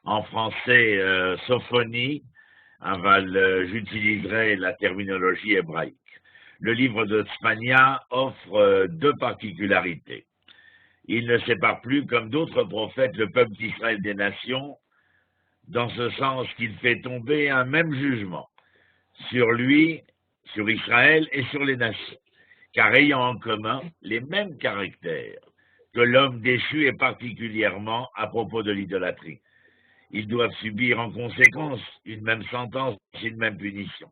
en français sophonie, j'utiliserai la terminologie hébraïque. Le livre de Tzfania offre deux particularités. Il ne sépare plus, comme d'autres prophètes, le peuple d'Israël des nations, dans ce sens qu'il fait tomber un même jugement sur lui, sur Israël et sur les nations, car ayant en commun les mêmes caractères que l'homme déchu et particulièrement à propos de l'idolâtrie. Ils doivent subir en conséquence une même sentence, une même punition.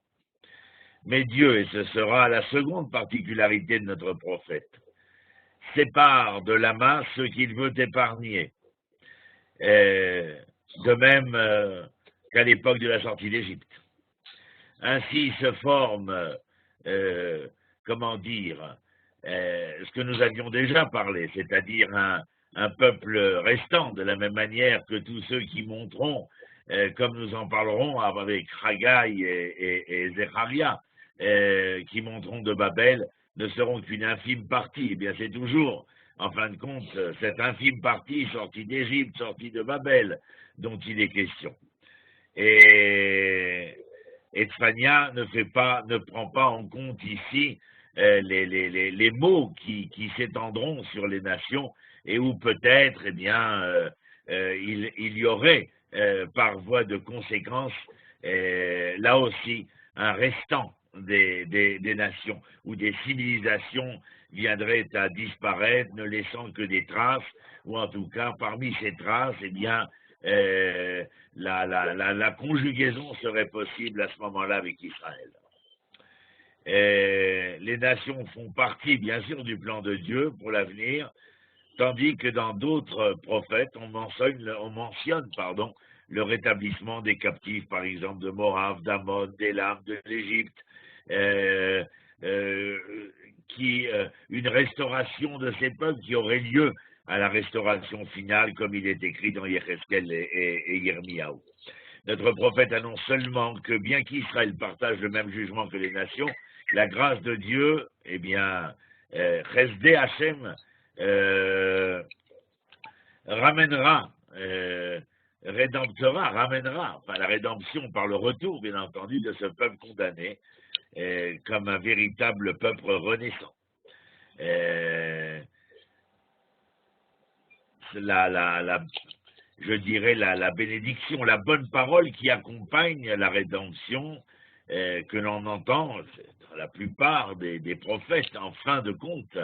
Mais Dieu, et ce sera la seconde particularité de notre prophète, sépare de la masse ce qu'il veut épargner. De même qu'à l'époque de la sortie d'Égypte. Ainsi se forme, ce que nous avions déjà parlé, c'est-à-dire un peuple restant, de la même manière que tous ceux qui monteront, comme nous en parlerons avec Haggai et Zecharia, qui monteront de Babel, ne seront qu'une infime partie. Eh bien, c'est toujours, en fin de compte, cette infime partie sortie d'Égypte, sortie de Babel, dont il est question. Et Tzfania ne prend pas en compte ici les mots qui s'étendront sur les nations et où peut-être, eh bien, il y aurait, par voie de conséquence, là aussi, un restant des nations, où des civilisations viendraient à disparaître, ne laissant que des traces, ou en tout cas, parmi ces traces, eh bien, la conjugaison serait possible à ce moment-là avec Israël. Les nations font partie, bien sûr, du plan de Dieu pour l'avenir, tandis que dans d'autres prophètes, on mentionne le rétablissement des captifs, par exemple, de Moab, d'Ammon, d'Élam, de l'Égypte, une restauration de ces peuples qui aurait lieu à la restauration finale, comme il est écrit dans Yecheskel et Yirmiyahu. Notre prophète annonce seulement que bien qu'Israël partage le même jugement que les nations, la grâce de Dieu, eh bien, Chesdé Hashem, ramènera la rédemption par le retour, bien entendu, de ce peuple condamné comme un véritable peuple renaissant. Je dirais la bénédiction, la bonne parole qui accompagne la rédemption que l'on entend dans la plupart des prophètes, en fin de compte,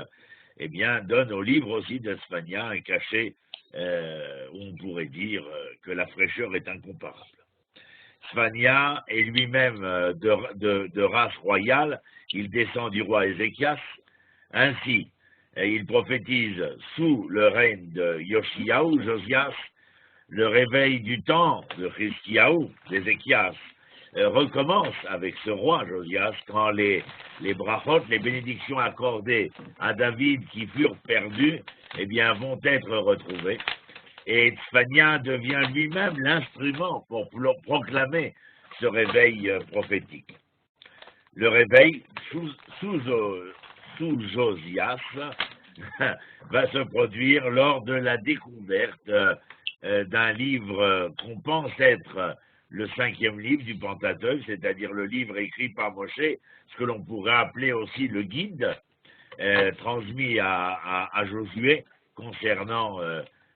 eh bien, donne au livre aussi de Tzfania un cachet où on pourrait dire que la fraîcheur est incomparable. Tzfania est lui-même de race royale, il descend du roi Ézéchias, ainsi il prophétise sous le règne de Josias, le réveil du temps de Chizkiyahu, d'Ézéchias, recommence avec ce roi Josias quand les brachot, les bénédictions accordées à David qui furent perdues, eh bien, vont être retrouvées. Et Tzfania devient lui-même l'instrument pour proclamer ce réveil prophétique. Le réveil sous Josias va se produire lors de la découverte d'un livre qu'on pense être le 5e livre du Pentateuque, c'est-à-dire le livre écrit par Moshe, ce que l'on pourrait appeler aussi le guide transmis à Josué concernant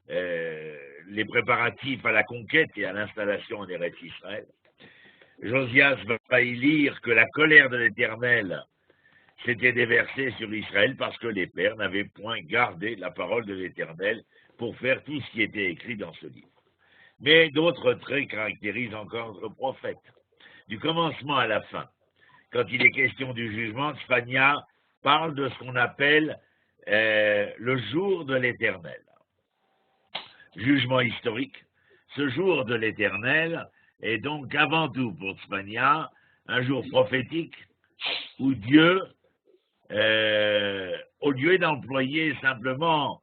les préparatifs à la conquête et à l'installation en Eretz Israël. Josias va y lire que la colère de l'Éternel s'était déversée sur Israël parce que les pères n'avaient point gardé la parole de l'Éternel pour faire tout ce qui était écrit dans ce livre. Mais d'autres traits caractérisent encore notre prophète. Du commencement à la fin, quand il est question du jugement, Tzfania parle de ce qu'on appelle le jour de l'Éternel. Jugement historique. Ce jour de l'Éternel est donc avant tout pour Tzfania un jour prophétique où Dieu, au lieu d'employer simplement,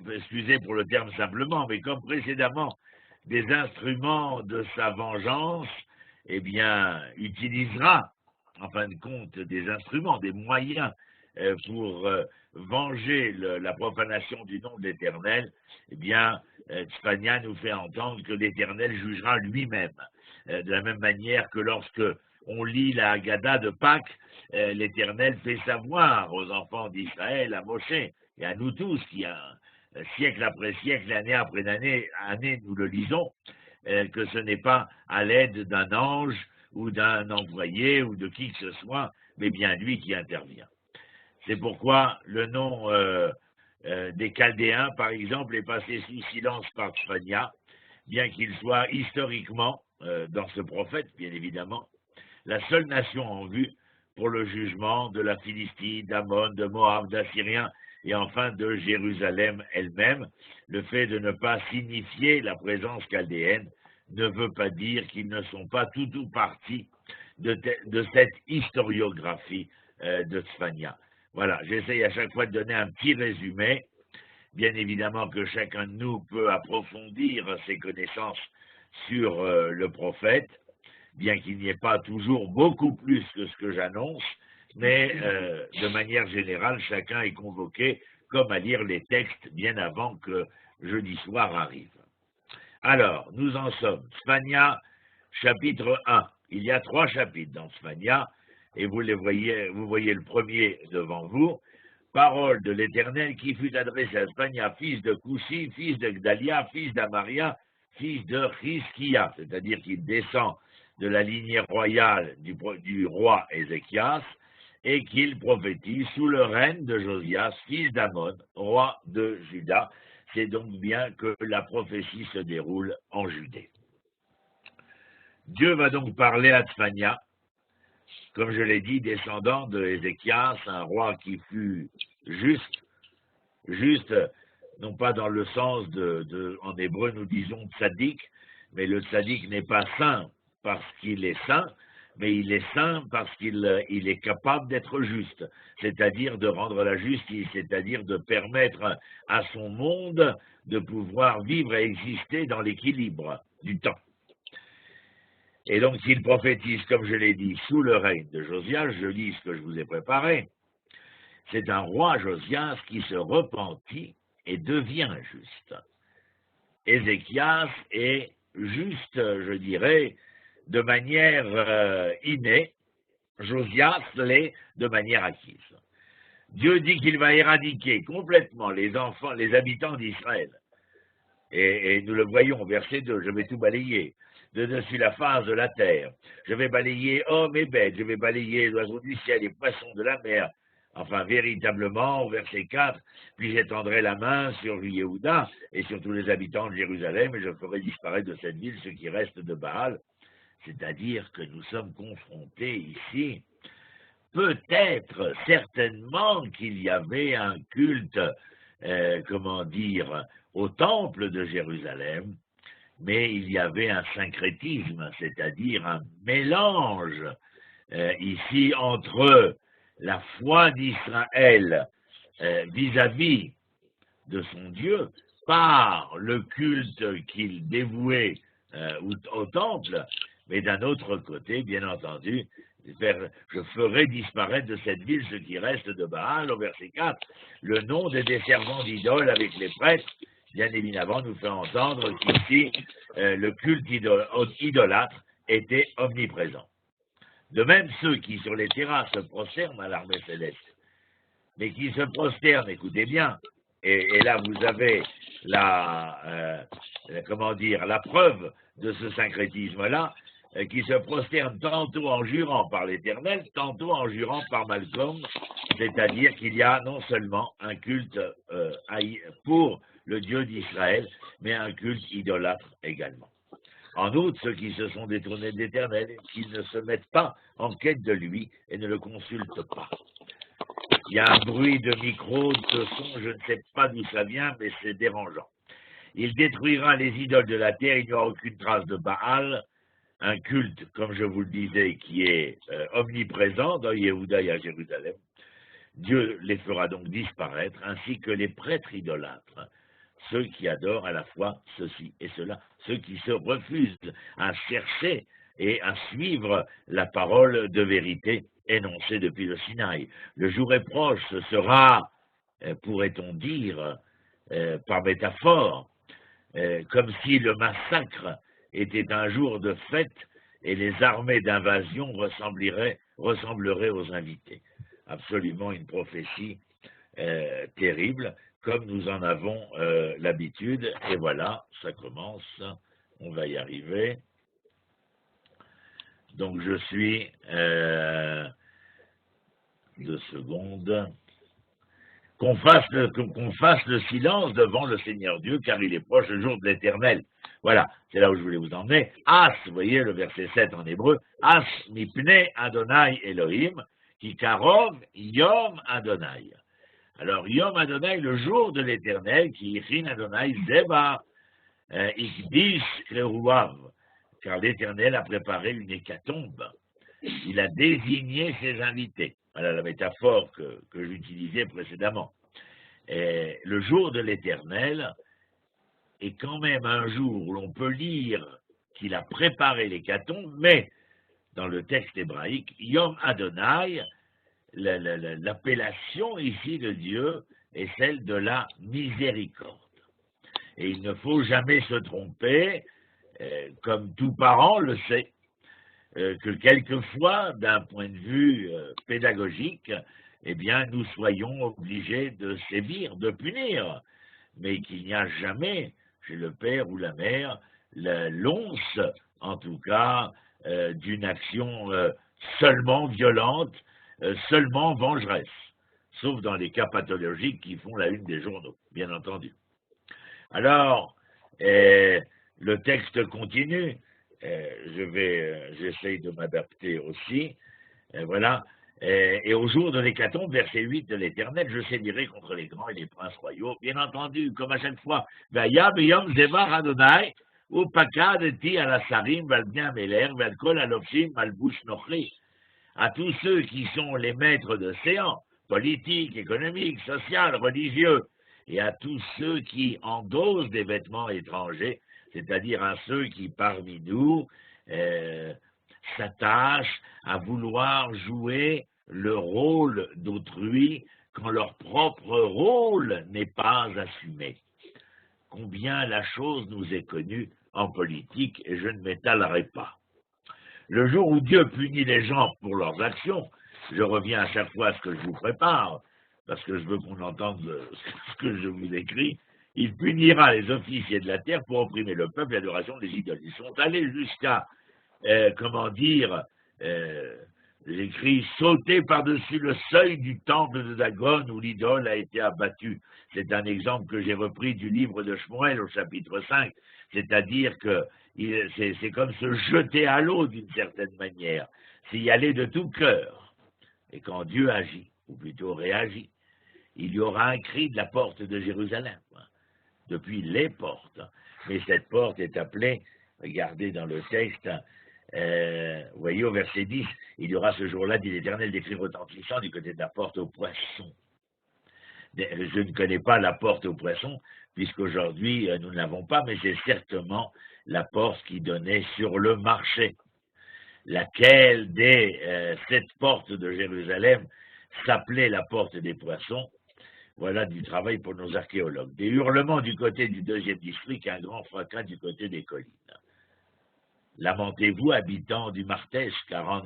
excusez pour le terme simplement, mais comme précédemment, des instruments de sa vengeance, eh bien, utilisera, en fin de compte, des instruments, des moyens pour venger la profanation du nom de l'Éternel, eh bien, Tzfania nous fait entendre que l'Éternel jugera lui-même. De la même manière que lorsque on lit la Haggadah de Pâques, l'Éternel fait savoir aux enfants d'Israël, à Moshe et à nous tous, qui siècle après siècle, année après année, nous le lisons, que ce n'est pas à l'aide d'un ange ou d'un envoyé ou de qui que ce soit, mais bien lui qui intervient. C'est pourquoi le nom des Chaldéens, par exemple, est passé sous silence par Tzfania, bien qu'il soit historiquement, dans ce prophète, bien évidemment, la seule nation en vue pour le jugement de la Philistie, d'Ammon, de Moab, d'Assyriens et enfin de Jérusalem elle-même. Le fait de ne pas signifier la présence chaldéenne ne veut pas dire qu'ils ne sont pas tout ou partie de cette historiographie de Tzfania. Voilà, j'essaye à chaque fois de donner un petit résumé. Bien évidemment que chacun de nous peut approfondir ses connaissances sur le prophète, bien qu'il n'y ait pas toujours beaucoup plus que ce que j'annonce, mais de manière générale, chacun est convoqué comme à lire les textes bien avant que jeudi soir arrive. Alors, nous en sommes. Tzfania, chapitre 1. Il y a 3 chapitres dans Tzfania, et vous voyez le premier devant vous. Parole de l'Éternel qui fut adressée à Tzfania, fils de Koussi, fils de Gdalia, fils d'Amaria, fils de Chizkia, c'est-à-dire qu'il descend de la lignée royale du roi Ézéchias, et qu'il prophétise sous le règne de Josias, fils d'Amon, roi de Juda. C'est donc bien que la prophétie se déroule en Judée. Dieu va donc parler à Tzfania, comme je l'ai dit, descendant de Ézéchias, un roi qui fut juste, non pas dans le sens en hébreu nous disons tzaddik, mais le tzaddik n'est pas saint parce qu'il est saint, mais il est saint parce qu'il est capable d'être juste, c'est-à-dire de rendre la justice, c'est-à-dire de permettre à son monde de pouvoir vivre et exister dans l'équilibre du temps. Et donc, s'il prophétise, comme je l'ai dit, sous le règne de Josias, je lis ce que je vous ai préparé, c'est un roi Josias qui se repentit et devient juste. Ézéchias est juste, je dirais, de manière innée, Josias l'est de manière acquise. Dieu dit qu'il va éradiquer complètement les habitants d'Israël. Et nous le voyons au verset 2, je vais tout balayer. De dessus la face de la terre. Je vais balayer hommes et bêtes, je vais balayer les oiseaux du ciel et poissons de la mer. Enfin, véritablement, au verset 4, puis j'étendrai la main sur Yehuda et sur tous les habitants de Jérusalem et je ferai disparaître de cette ville ce qui reste de Baal. C'est-à-dire que nous sommes confrontés ici, peut-être, certainement qu'il y avait un culte, au temple de Jérusalem, mais il y avait un syncrétisme, c'est-à-dire un mélange ici entre la foi d'Israël vis-à-vis de son Dieu par le culte qu'il dévouait au temple, mais d'un autre côté, bien entendu, je ferai disparaître de cette ville ce qui reste de Baal, au verset 4, le nom des servants d'idoles avec les prêtres. Bien évidemment, nous fait entendre qu'ici, le culte idolâtre était omniprésent. De même, ceux qui, sur les terrasses, se prosternent à l'armée céleste, mais qui se prosternent, écoutez bien, et là, vous avez la preuve de ce syncrétisme-là, qui se prosternent tantôt en jurant par l'Éternel, tantôt en jurant par Malcolm, c'est-à-dire qu'il y a non seulement un culte pour le Dieu d'Israël, mais un culte idolâtre également. En outre, ceux qui se sont détournés de l'Éternel, qui ne se mettent pas en quête de lui et ne le consultent pas. Il y a un bruit de micro, de son, je ne sais pas d'où ça vient, mais c'est dérangeant. Il détruira les idoles de la terre, il n'y aura aucune trace de Baal, un culte, comme je vous le disais, qui est omniprésent dans Yehuda et à Jérusalem. Dieu les fera donc disparaître, ainsi que les prêtres idolâtres, ceux qui adorent à la fois ceci et cela, ceux qui se refusent à chercher et à suivre la parole de vérité énoncée depuis le Sinaï. Le jour est proche, ce sera pourrait-on dire, par métaphore, comme si le massacre était un jour de fête et les armées d'invasion ressembleraient aux invités. Absolument une prophétie terrible, comme nous en avons l'habitude. Et voilà, ça commence, on va y arriver. Donc je suis 2 secondes. Qu'on fasse le silence devant le Seigneur Dieu, car il est proche le jour de l'Éternel. Voilà, c'est là où je voulais vous emmener. As, vous voyez le verset 7 en hébreu, As mipnei Adonai Elohim, ki karov yom Adonai. Alors, yom Adonai, le jour de l'Éternel, qui ichin Adonai zeba ikdish keruav, car l'Éternel a préparé une hécatombe. Il a désigné ses invités. Voilà la métaphore que j'utilisais précédemment. Et le jour de l'Éternel est quand même un jour où l'on peut lire qu'il a préparé l'hécatombe, mais dans le texte hébraïque, Yom Adonai, l'appellation ici de Dieu est celle de la miséricorde. Et il ne faut jamais se tromper, comme tout parent le sait, que quelquefois, d'un point de vue pédagogique, eh bien, nous soyons obligés de sévir, de punir, mais qu'il n'y a jamais, chez le père ou la mère, l'once, en tout cas, d'une action seulement violente, seulement vengeresse, sauf dans les cas pathologiques qui font la une des journaux, bien entendu. Alors, le texte continue. J'essaye de m'adapter aussi. Voilà. Et au jour de l'hécatombe, verset 8 de l'Éternel, je sévirai contre les grands et les princes royaux. Bien entendu, comme à chaque fois, Vaya beyom zevar Adonai, ou pakad ti alasarim, valbien meler, valkol alopsim, malbouch nochri. À tous ceux qui sont les maîtres d'océan, politiques, économiques, sociaux, religieux, et à tous ceux qui endossent des vêtements étrangers, c'est-à-dire à ceux qui, parmi nous, s'attachent à vouloir jouer le rôle d'autrui quand leur propre rôle n'est pas assumé. Combien la chose nous est connue en politique, et je ne m'étalerai pas. Le jour où Dieu punit les gens pour leurs actions, je reviens à chaque fois à ce que je vous prépare, parce que je veux qu'on entende ce que je vous écris, il punira les officiers de la terre pour opprimer le peuple et l'adoration des idoles. Ils sont allés jusqu'à, j'écris, sauter par-dessus le seuil du temple de Dagon où l'idole a été abattue. C'est un exemple que j'ai repris du livre de Shmuel au chapitre 5, c'est-à-dire que c'est comme se jeter à l'eau d'une certaine manière, c'est y aller de tout cœur. Et quand Dieu agit, ou plutôt réagit, il y aura un cri de la porte de Jérusalem, depuis les portes. Mais cette porte est appelée, regardez dans le texte, vous voyez au verset 10, il y aura ce jour-là, dit l'Éternel, des cris retentissants du côté de la porte aux poissons. Je ne connais pas la porte aux poissons, puisqu'aujourd'hui nous ne l'avons pas, mais c'est certainement la porte qui donnait sur le marché. Laquelle des 7 portes de Jérusalem s'appelait la porte des poissons. Voilà du travail pour nos archéologues. Des hurlements du côté du 2e district, un grand fracas du côté des collines. Lamentez-vous, habitants du Martèche, car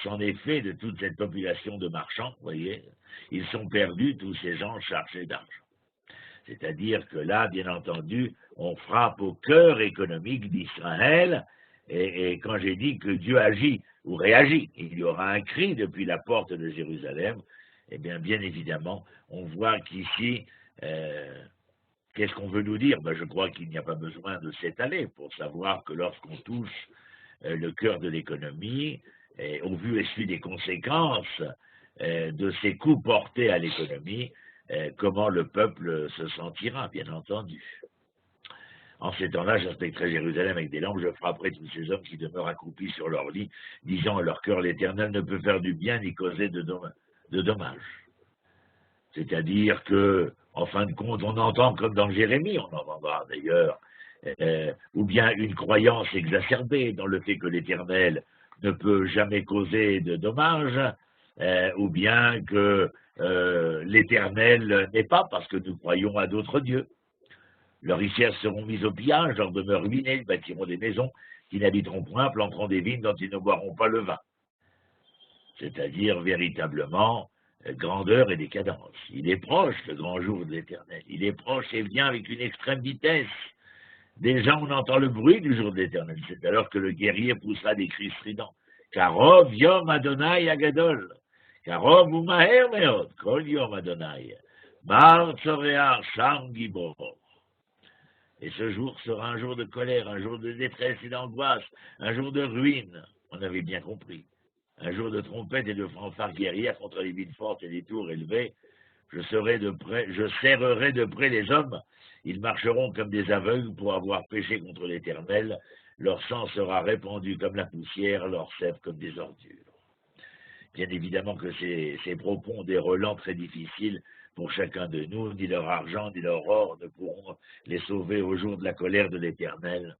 c'en est fait de toute cette population de marchands, voyez, ils sont perdus, tous ces gens chargés d'argent. C'est-à-dire que là, bien entendu, on frappe au cœur économique d'Israël, et quand j'ai dit que Dieu agit ou réagit, il y aura un cri depuis la porte de Jérusalem, eh bien évidemment, on voit qu'ici, qu'est-ce qu'on veut nous dire? Je crois qu'il n'y a pas besoin de s'étaler pour savoir que lorsqu'on touche le cœur de l'économie, au vu et su des conséquences de ces coups portés à l'économie, comment le peuple se sentira, bien entendu. En ces temps-là, j'inspecterai Jérusalem avec des lampes, je frapperai tous ces hommes qui demeurent accroupis sur leur lit, disant à leur cœur, l'Éternel ne peut faire du bien ni causer de dommages. C'est-à-dire que, en fin de compte, on entend comme dans Jérémie, on entendra d'ailleurs, ou bien une croyance exacerbée dans le fait que l'Éternel ne peut jamais causer de dommages, ou bien que l'Éternel n'est pas, parce que nous croyons à d'autres dieux. Leurs richesses seront mises au pillage, leurs demeures ruinées, ils bâtiront des maisons qui n'habiteront point, planteront des vignes dont ils ne boiront pas le vin. C'est-à-dire véritablement grandeur et décadence. Il est proche, le grand jour de l'Éternel. Il est proche et vient avec une extrême vitesse. Déjà, on entend le bruit du jour de l'Éternel. C'est alors que le guerrier poussera des cris stridents. Karov yom Adonai agadol. Karov umaher meod. Kol yom Adonai. Mar tzoreach sham gibor. Et ce jour sera un jour de colère, un jour de détresse et d'angoisse, un jour de ruine. On avait bien compris. Un jour de trompette et de fanfare guerrière contre les villes fortes et les tours élevées. Je serrerai de près les hommes. Ils marcheront comme des aveugles pour avoir péché contre l'Éternel. Leur sang sera répandu comme la poussière, leur sève comme des ordures. Bien évidemment que ces propos ont des relents très difficiles pour chacun de nous. Ni leur argent, ni leur or ne pourront les sauver au jour de la colère de l'Éternel.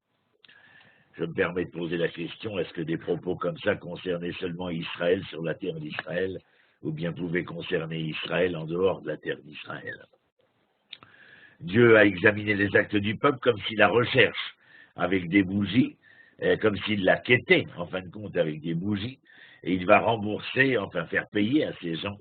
Je me permets de poser la question, est-ce que des propos comme ça concernaient seulement Israël sur la terre d'Israël, ou bien pouvaient concerner Israël en dehors de la terre d'Israël? Dieu a examiné les actes du peuple comme si la recherche avec des bougies, comme s'il la quêtait, en fin de compte, avec des bougies, et il va rembourser, enfin faire payer à ces gens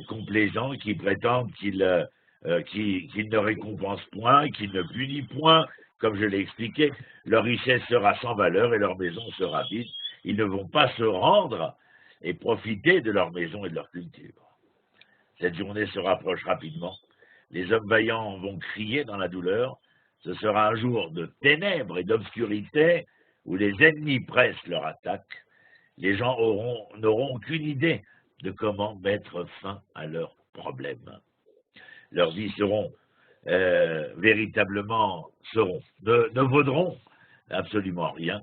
complaisants qui prétendent qu'ils ne récompensent point, qu'ils ne punissent point, comme je l'ai expliqué, leur richesse sera sans valeur et leur maison sera vide. Ils ne vont pas se rendre et profiter de leur maison et de leur culture. Cette journée se rapproche rapidement. Les hommes vaillants vont crier dans la douleur. Ce sera un jour de ténèbres et d'obscurité où les ennemis pressent leur attaque. Les gens n'auront aucune idée de comment mettre fin à leurs problèmes. Leurs vies ne vaudront absolument rien.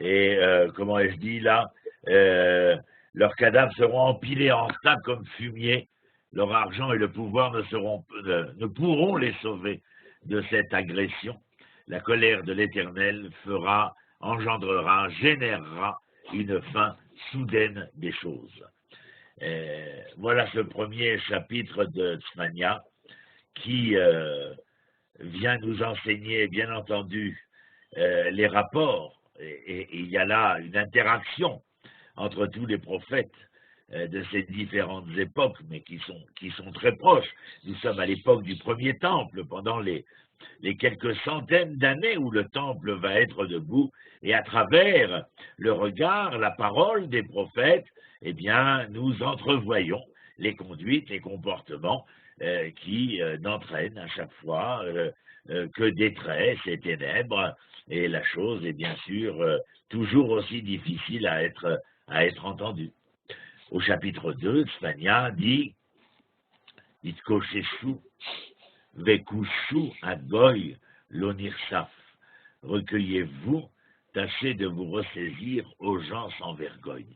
Et comment ai-je dit là, leurs cadavres seront empilés en tas comme fumier. Leur argent et le pouvoir ne pourront les sauver de cette agression. La colère de l'Éternel générera une fin soudaine des choses. Voilà ce premier chapitre de Tzfania qui vient nous enseigner, bien entendu, les rapports. Et il y a là une interaction entre tous les prophètes de ces différentes époques, mais qui sont très proches. Nous sommes à l'époque du premier temple, pendant les quelques centaines d'années où le temple va être debout, et à travers le regard, la parole des prophètes, eh bien, nous entrevoyons les conduites, les comportements qui n'entraînent à chaque fois que détresse et ténèbres, et la chose est bien sûr toujours aussi difficile à être entendue. Au chapitre 2, Tzfania dit « Itkosheshu vekushu agoy l'onirsaf » recueillez-vous, tâchez de vous ressaisir aux gens sans vergogne.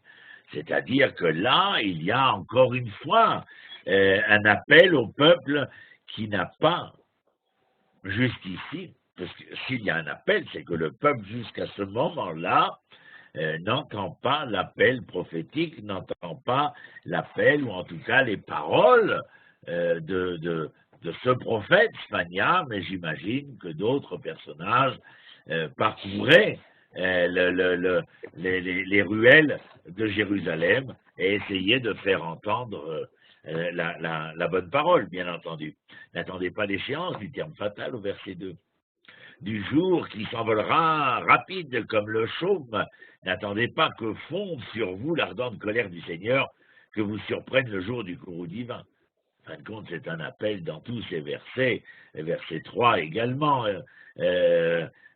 C'est-à-dire que là, il y a encore une fois un appel au peuple qui n'a pas, juste ici, parce que s'il y a un appel, c'est que le peuple, jusqu'à ce moment-là, n'entend pas l'appel prophétique, n'entend pas l'appel, ou en tout cas les paroles de ce prophète, Tzfania, mais j'imagine que d'autres personnages parcouraient les ruelles de Jérusalem et essayaient de faire entendre la bonne parole, bien entendu. N'attendez pas l'échéance du terme fatal au verset 2. Du jour qui s'envolera rapide comme le chaume, n'attendez pas que fonde sur vous l'ardente colère du Seigneur, que vous surprenne le jour du courroux divin. En fin de compte, c'est un appel dans tous ces versets, verset 3 également,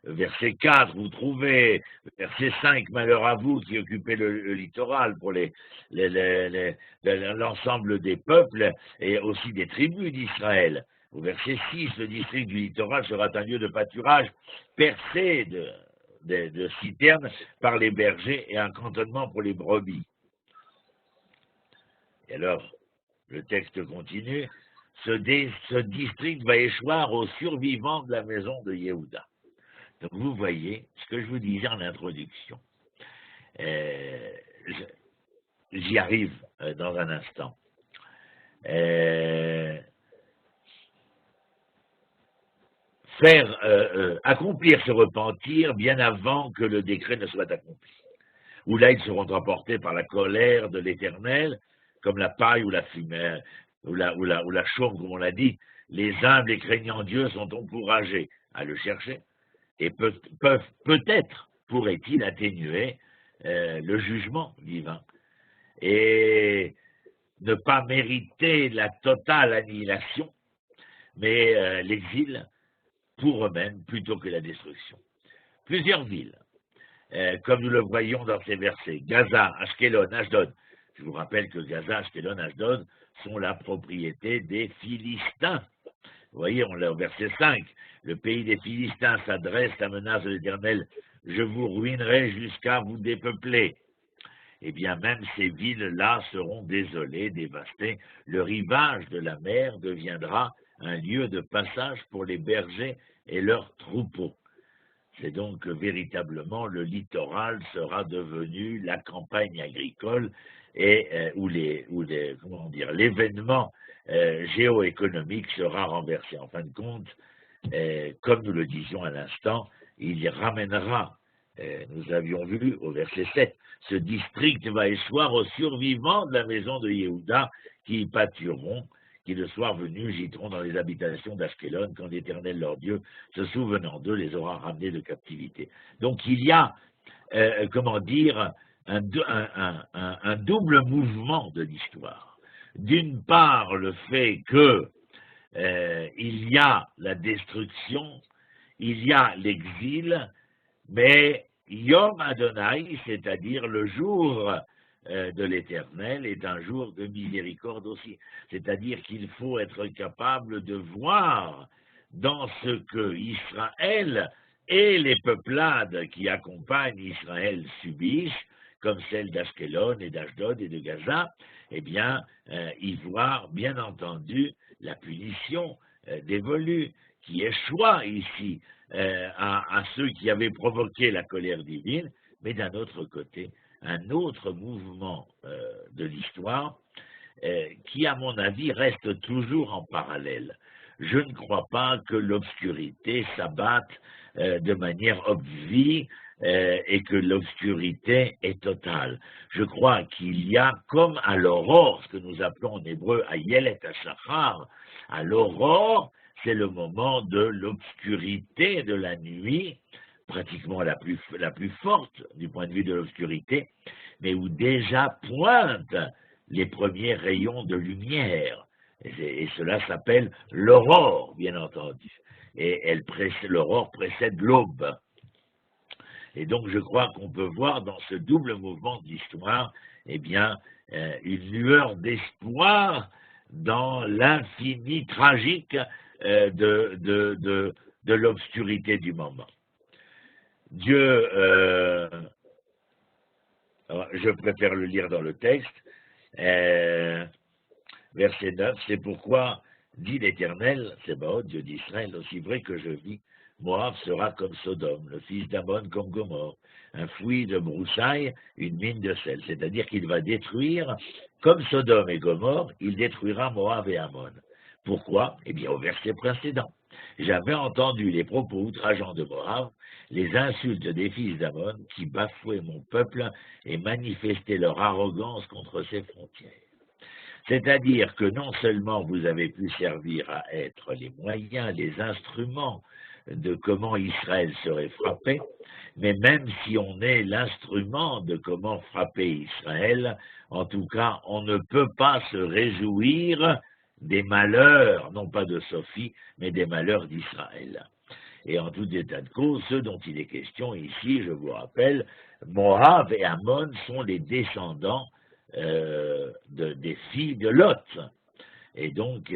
verset 4, vous trouvez, verset 5, malheur à vous qui occupez le littoral pour l'ensemble des peuples et aussi des tribus d'Israël. Au verset 6, le district du littoral sera un lieu de pâturage percé de citernes par les bergers et un cantonnement pour les brebis. Et alors, le texte continue, ce district va échoir aux survivants de la maison de Yehuda. Donc vous voyez ce que je vous disais en introduction. j'y arrive dans un instant. Accomplir ce repentir bien avant que le décret ne soit accompli. Où là, ils seront emportés par la colère de l'Éternel, comme la paille ou la fumée, ou la chaume, comme on l'a dit. Les humbles et craignants Dieu sont encouragés à le chercher, et peut-être pourrait-il atténuer le jugement divin, et ne pas mériter la totale annihilation, mais l'exil pour eux-mêmes plutôt que la destruction. Plusieurs villes, comme nous le voyons dans ces versets, Gaza, Ashkelon, Ashdod. Je vous rappelle que Gaza, Ashkelon, Ashdod sont la propriété des Philistins. Vous voyez, on l'a au verset 5. Le pays des Philistins s'adresse à la menace de l'Éternel. Je vous ruinerai jusqu'à vous dépeupler. Eh bien, même ces villes-là seront désolées, dévastées. Le rivage de la mer deviendra un lieu de passage pour les bergers et leurs troupeaux. C'est donc que véritablement le littoral sera devenu la campagne agricole et où l'événement géoéconomique sera renversé. En fin de compte, comme nous le disions à l'instant, il y ramènera, nous avions vu au verset 7, ce district va échoir aux survivants de la maison de Yehuda qui y pâturont, qui le soir venu gîteront dans les habitations d'Ashkelon quand l'Éternel leur Dieu, se souvenant d'eux, les aura ramenés de captivité. Donc il y a, un double mouvement de l'histoire. D'une part, le fait que il y a la destruction, il y a l'exil, mais Yom Adonai, c'est-à-dire le jour de l'Éternel, est un jour de miséricorde aussi. C'est-à-dire qu'il faut être capable de voir dans ce que Israël et les peuplades qui accompagnent Israël subissent, comme celle d'Ashkelon et d'Ashdod et de Gaza, eh bien, y voir, bien entendu, la punition dévolue, qui échoua ici à ceux qui avaient provoqué la colère divine, mais d'un autre côté, un autre mouvement de l'histoire qui, à mon avis, reste toujours en parallèle. Je ne crois pas que l'obscurité s'abatte de manière obvie et que l'obscurité est totale. Je crois qu'il y a, comme à l'aurore, ce que nous appelons en hébreu Ayelet HaShachar, à l'aurore, c'est le moment de l'obscurité de la nuit, pratiquement la plus forte du point de vue de l'obscurité, mais où déjà pointent les premiers rayons de lumière. Et cela s'appelle l'aurore, bien entendu. Et l'aurore précède l'aube. Et donc je crois qu'on peut voir dans ce double mouvement d'histoire, eh bien, une lueur d'espoir dans l'infini tragique de l'obscurité du moment. Dieu, je préfère le lire dans le texte, verset 9, c'est pourquoi, dit l'Éternel, Tsebaoth, Dieu d'Israël, aussi vrai que je vis, Moab sera comme Sodome, le fils d'Ammon comme Gomorrhe, un fouillis de broussailles, une mine de sel, c'est-à-dire qu'il va détruire, comme Sodome et Gomorrhe, il détruira Moab et Ammon. Pourquoi? Eh bien, au verset précédent. J'avais entendu les propos outrageants de Moab, les insultes des fils d'Ammon qui bafouaient mon peuple et manifestaient leur arrogance contre ses frontières. C'est-à-dire que non seulement vous avez pu servir à être les moyens, les instruments de comment Israël serait frappé, mais même si on est l'instrument de comment frapper Israël, en tout cas, on ne peut pas se réjouir des malheurs, non pas de Sophie, mais des malheurs d'Israël. Et en tout état de cause, ceux dont il est question ici, je vous rappelle, Moab et Ammon sont les descendants des filles de Lot. Et donc,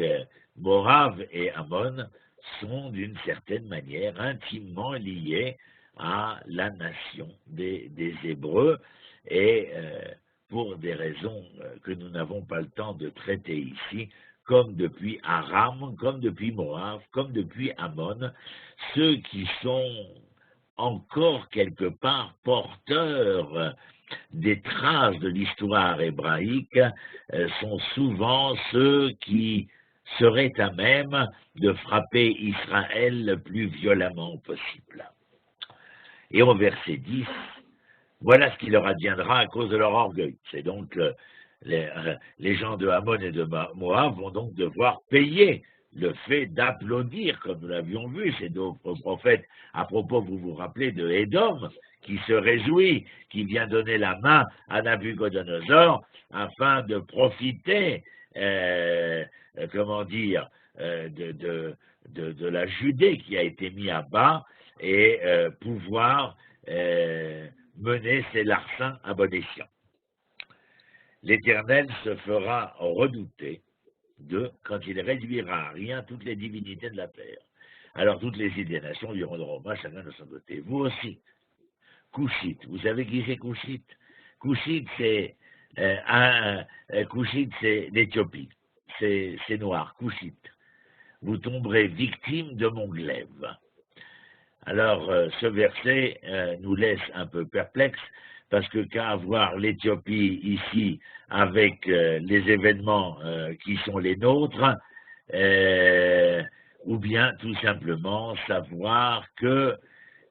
Moab et Ammon sont d'une certaine manière intimement liés à la nation des Hébreux, et pour des raisons que nous n'avons pas le temps de traiter ici, comme depuis Aram, comme depuis Moab, comme depuis Ammon, ceux qui sont encore quelque part porteurs des traces de l'histoire hébraïque, sont souvent ceux qui seraient à même de frapper Israël le plus violemment possible. Et au verset 10, voilà ce qui leur adviendra à cause de leur orgueil. C'est donc les gens de Ammon et de Moab vont donc devoir payer le fait d'applaudir, comme nous l'avions vu, ces deux prophètes, à propos, vous vous rappelez, de Édom, qui se réjouit, qui vient donner la main à Nabucodonosor afin de profiter, de la Judée qui a été mise à bas et pouvoir mener ses larcins à bon escient. L'Éternel se fera redouter quand il réduira à rien toutes les divinités de la terre. Alors toutes les idées des nations lui rendront hommage, chacun de son côté. Vous aussi, Couchite, vous savez qui c'est Couchite? Couchite, c'est l'Éthiopie, c'est noir, Couchite. Vous tomberez victime de mon glaive. Alors, ce verset nous laisse un peu perplexes, parce que qu'à voir l'Éthiopie ici avec les événements qui sont les nôtres, ou bien tout simplement savoir que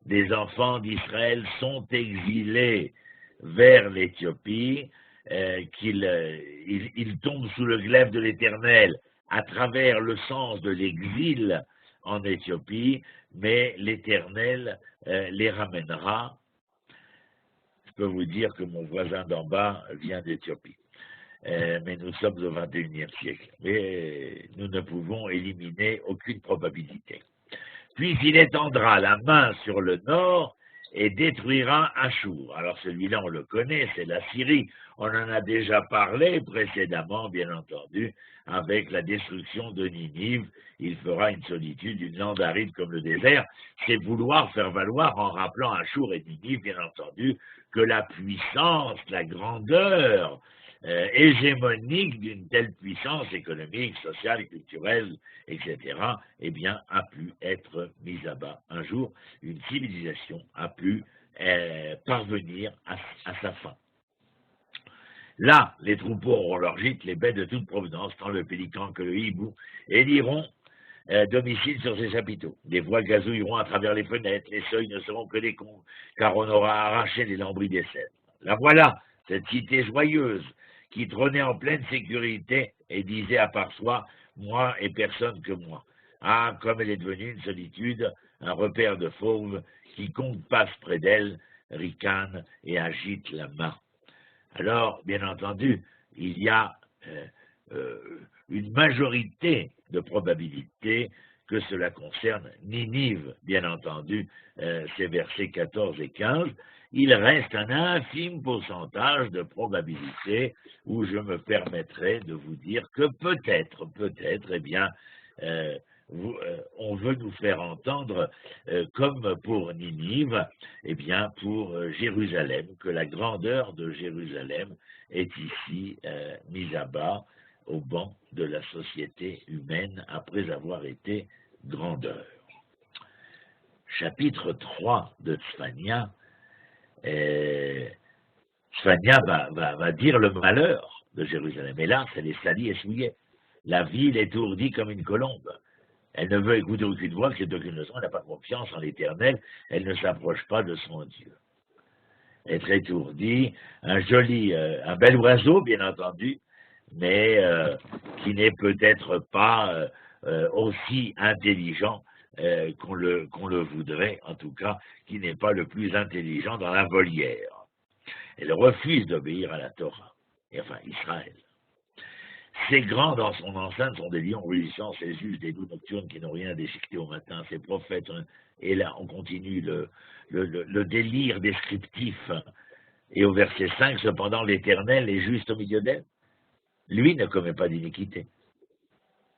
des enfants d'Israël sont exilés vers l'Éthiopie, qu'ils tombent sous le glaive de l'Éternel à travers le sens de l'exil en Éthiopie, mais l'Éternel les ramènera. Je peux vous dire que mon voisin d'en bas vient d'Éthiopie, mais nous sommes au XXIe siècle, mais nous ne pouvons éliminer aucune probabilité. Puis il étendra la main sur le nord et détruira Achour. Alors celui-là, on le connaît, c'est la Syrie. On en a déjà parlé précédemment, bien entendu, avec la destruction de Ninive. Il fera une solitude, une lande aride comme le désert. C'est vouloir faire valoir, en rappelant Achour et Ninive, bien entendu, que la puissance, la grandeur hégémonique d'une telle puissance économique, sociale, culturelle, etc., eh bien, a pu être mise à bas. Un jour, une civilisation a pu parvenir à sa fin. Là, les troupeaux auront leur gîte, les bêtes de toute provenance, tant le pélican que le hibou, et liront domicile sur ses chapiteaux. Des voix gazouilleront à travers les fenêtres, les seuils ne seront que des conques, car on aura arraché les lambris des cèdres. La voilà, cette cité joyeuse, qui trônait en pleine sécurité et disait à part soi, moi et personne que moi. Ah, comme elle est devenue une solitude, un repère de fauves, quiconque passe près d'elle, ricane et agite la main. Alors, bien entendu, il y a une majorité de probabilités que cela concerne Ninive, bien entendu, ces versets 14 et 15, il reste un infime pourcentage de probabilité où je me permettrai de vous dire que peut-être, eh bien, on veut nous faire entendre, comme pour Ninive, eh bien, pour Jérusalem, que la grandeur de Jérusalem est ici mise à bas au banc de la société humaine après avoir été grandeur. Chapitre 3 de Tzfania, Tzfania va dire le malheur de Jérusalem. Hélas, elle est salie et souillée. La ville est ourdie comme une colombe. Elle ne veut écouter aucune voix, que c'est aucune leçon, elle n'a pas confiance en l'Éternel, elle ne s'approche pas de son Dieu. Être étourdi, un bel oiseau, bien entendu, mais qui n'est peut-être pas aussi intelligent qu'on le voudrait, en tout cas, qui n'est pas le plus intelligent dans la volière. Elle refuse d'obéir à la Torah, enfin Israël. Ces grands dans son enceinte sont des lions rugissants, ces juges des loups nocturnes qui n'ont rien à déchiqueter au matin, ces prophètes, et là on continue le délire descriptif. Et au verset 5, cependant l'Éternel est juste au milieu d'elle. Lui ne commet pas d'iniquité.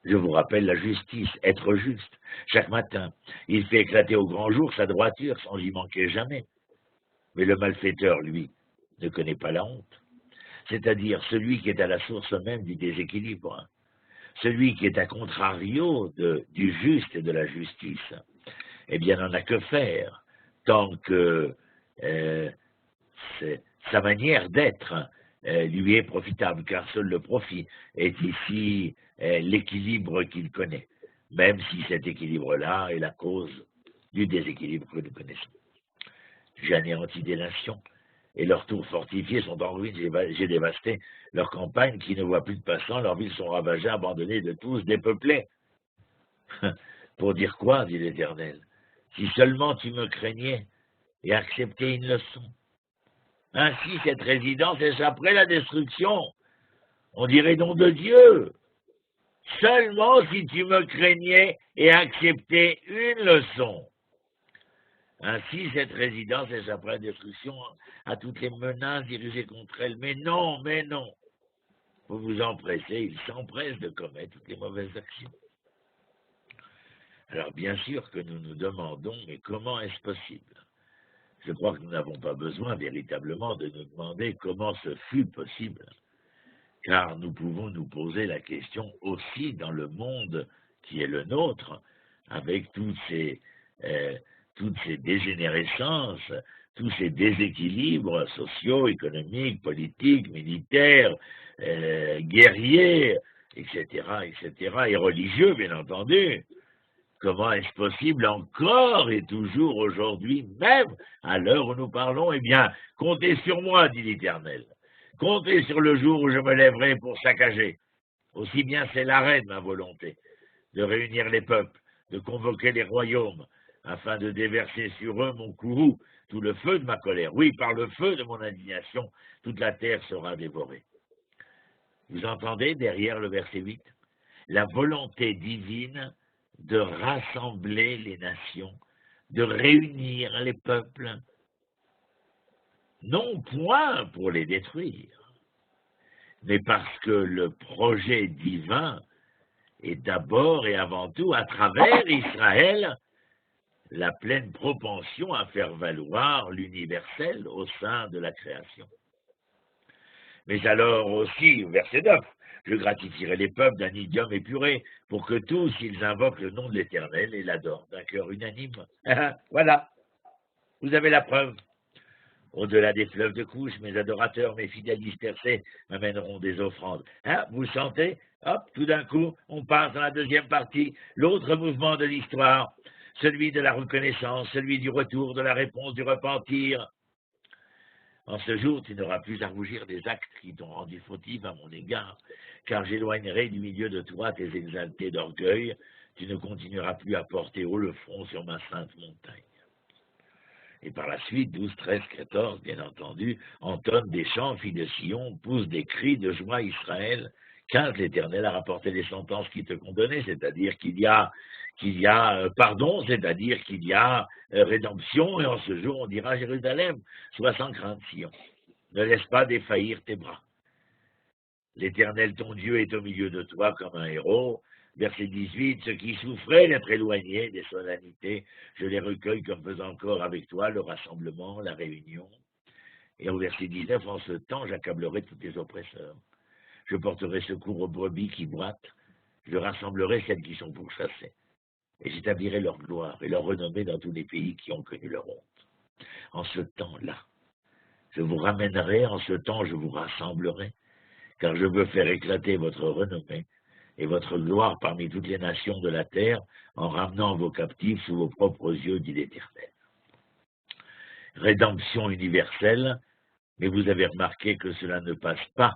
Je vous rappelle la justice, être juste. Chaque matin, il fait éclater au grand jour sa droiture sans y manquer jamais. Mais le malfaiteur, lui, ne connaît pas la honte. C'est-à-dire celui qui est à la source même du déséquilibre, celui qui est à contrario du juste et de la justice, eh bien, n'en a que faire tant que sa manière d'être lui est profitable, car seul le profit est ici l'équilibre qu'il connaît, même si cet équilibre-là est la cause du déséquilibre que nous connaissons. J'ai anéanti des nations, et leurs tours fortifiées sont en ruine, j'ai dévasté leurs campagnes qui ne voient plus de passants, leurs villes sont ravagées, abandonnées de tous, dépeuplées. Pour dire quoi, dit l'Éternel? Si seulement tu me craignais et acceptais une leçon. Ainsi, cette résidence échapperait la destruction. On dirait nom de Dieu. Seulement si tu me craignais et acceptais une leçon. Ainsi, cette résidence échapperait à la destruction, à toutes les menaces dirigées contre elle. Mais non, vous vous empressez, il s'empresse de commettre toutes les mauvaises actions. Alors bien sûr que nous nous demandons, mais comment est-ce possible? Je crois que nous n'avons pas besoin véritablement de nous demander comment ce fut possible, car nous pouvons nous poser la question aussi dans le monde qui est le nôtre, avec toutes ces dégénérescences, tous ces déséquilibres sociaux, économiques, politiques, militaires, guerriers, etc., et religieux, bien entendu. Comment est-ce possible encore et toujours aujourd'hui, même à l'heure où nous parlons? Eh bien, comptez sur moi, dit l'Éternel. Comptez sur le jour où je me lèverai pour saccager. Aussi bien c'est l'arrêt de ma volonté, de réunir les peuples, de convoquer les royaumes, afin de déverser sur eux mon courroux, tout le feu de ma colère. Oui, par le feu de mon indignation, toute la terre sera dévorée. Vous entendez derrière le verset 8? La volonté divine de rassembler les nations, de réunir les peuples, non point pour les détruire, mais parce que le projet divin est d'abord et avant tout, à travers Israël, la pleine propension à faire valoir l'universel au sein de la création. Mais alors aussi, verset 9, je gratifierai les peuples d'un idiome épuré, pour que tous, ils invoquent le nom de l'Éternel et l'adorent d'un cœur unanime. Voilà, vous avez la preuve. Au-delà des fleuves de couches, mes adorateurs, mes fidèles dispersés m'amèneront des offrandes. Vous sentez? Hop, tout d'un coup, on passe dans la deuxième partie, l'autre mouvement de l'histoire, celui de la reconnaissance, celui du retour, de la réponse, du repentir. En ce jour, tu n'auras plus à rougir des actes qui t'ont rendu fautif à mon égard, car j'éloignerai du milieu de toi tes exaltés d'orgueil, tu ne continueras plus à porter haut le front sur ma sainte montagne. Et par la suite, 12, 13, 14, bien entendu, entonnent des chants, filles de Sion, poussent des cris de joie Israël, car l'Éternel a rapporté les sentences qui te condamnaient, c'est-à-dire qu'il y a pardon, c'est-à-dire qu'il y a rédemption, et en ce jour on dira à Jérusalem, sois sans crainte, Sion, ne laisse pas défaillir tes bras. L'Éternel ton Dieu est au milieu de toi comme un héros. Verset 18, ceux qui souffraient d'être éloignés des solennités, je les recueille comme faisant encore avec toi le rassemblement, la réunion. Et au verset 19, en ce temps, j'accablerai tous tes oppresseurs. Je porterai secours aux brebis qui boitent, je rassemblerai celles qui sont pourchassées. Et j'établirai leur gloire et leur renommée dans tous les pays qui ont connu leur honte. En ce temps-là, je vous ramènerai, en ce temps, je vous rassemblerai, car je veux faire éclater votre renommée et votre gloire parmi toutes les nations de la terre, en ramenant vos captifs sous vos propres yeux, dit l'Éternel. Rédemption universelle, mais vous avez remarqué que cela ne passe pas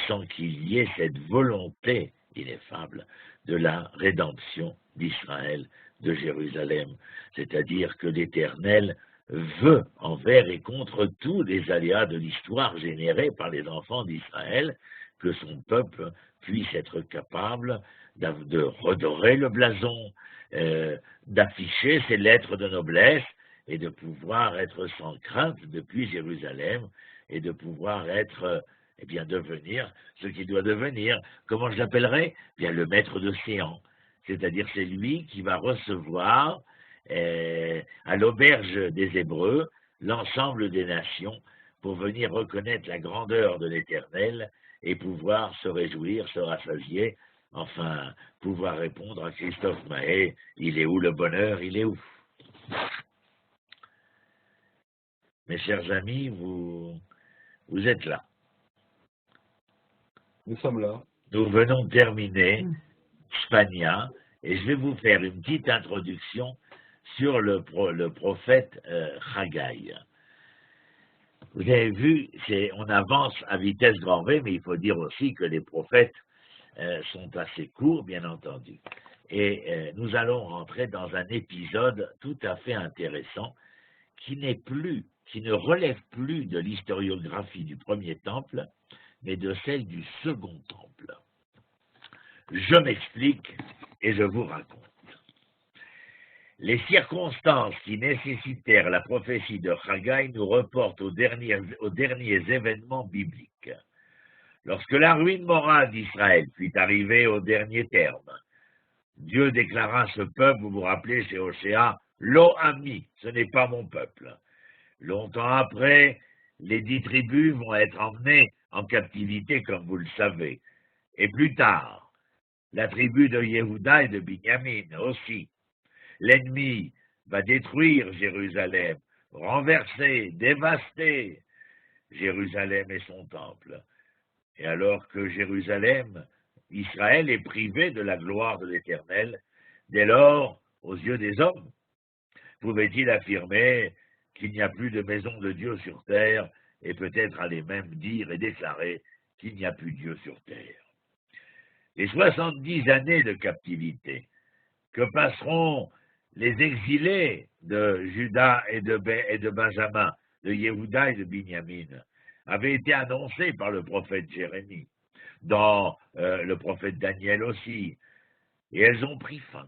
sans qu'il y ait cette volonté ineffable de la rédemption d'Israël, de Jérusalem. C'est-à-dire que l'Éternel veut, envers et contre tous les aléas de l'histoire générés par les enfants d'Israël, que son peuple puisse être capable de redorer le blason, d'afficher ses lettres de noblesse et de pouvoir être sans crainte depuis Jérusalem et de pouvoir être, devenir ce qu'il doit devenir. Comment je l'appellerai? Bien, le maître d'océan. C'est-à-dire c'est lui qui va recevoir à l'auberge des Hébreux l'ensemble des nations pour venir reconnaître la grandeur de l'Éternel et pouvoir se réjouir, se rassasier, enfin, pouvoir répondre à Christophe Mahé, il est où le bonheur, il est où? Mes chers amis, vous êtes là. Nous sommes là. Nous venons de terminer Spania et je vais vous faire une petite introduction sur le prophète Haggai. Vous avez vu, on avance à vitesse grand V, mais il faut dire aussi que les prophètes sont assez courts, bien entendu. Et nous allons rentrer dans un épisode tout à fait intéressant qui ne relève plus de l'historiographie du premier temple, mais de celle du second temple. Je m'explique et je vous raconte. Les circonstances qui nécessitèrent la prophétie de Haggai nous reportent aux derniers événements bibliques. Lorsque la ruine morale d'Israël fut arrivée au dernier terme, Dieu déclara à ce peuple, vous vous rappelez chez Hoshea, « Lo ami, ce n'est pas mon peuple ». Longtemps après, les 10 tribus vont être emmenées en captivité, comme vous le savez. Et plus tard, la tribu de Yehuda et de Binyamin aussi. L'ennemi va détruire Jérusalem, renverser, dévaster Jérusalem et son temple. Et alors que Jérusalem, Israël est privé de la gloire de l'Éternel, dès lors, aux yeux des hommes, pouvait-il affirmer qu'il n'y a plus de maison de Dieu sur terre et peut-être aller même dire et déclarer qu'il n'y a plus Dieu sur terre. Les 70 années de captivité que passeront les exilés de Juda et de Benjamin, de Yehuda et de Binyamin, avaient été annoncées par le prophète Jérémie, dans le prophète Daniel aussi, et elles ont pris fin.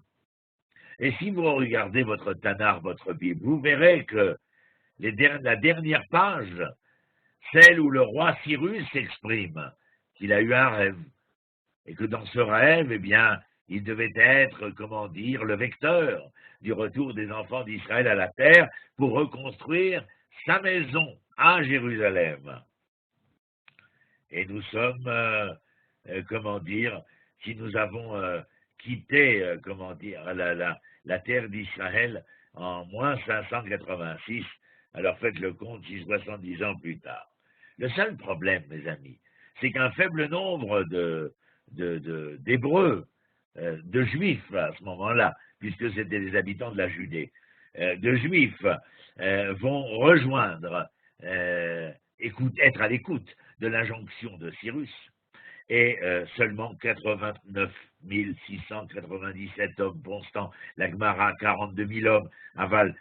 Et si vous regardez votre Tanakh, votre Bible, vous verrez que la dernière page, celle où le roi Cyrus s'exprime, qu'il a eu un rêve, et que dans ce rêve, eh bien, il devait être, comment dire, le vecteur du retour des enfants d'Israël à la terre pour reconstruire sa maison à Jérusalem. Et nous sommes, comment dire, si nous avons quitté, comment dire, la terre d'Israël en moins 586, alors faites le compte 70 ans plus tard. Le seul problème, mes amis, c'est qu'un faible nombre d'Hébreux, de Juifs à ce moment-là, puisque c'était les habitants de la Judée, de Juifs vont rejoindre, être à l'écoute de l'injonction de Cyrus, et seulement 89 697 hommes constants, la Gemara 42 000 hommes, aval,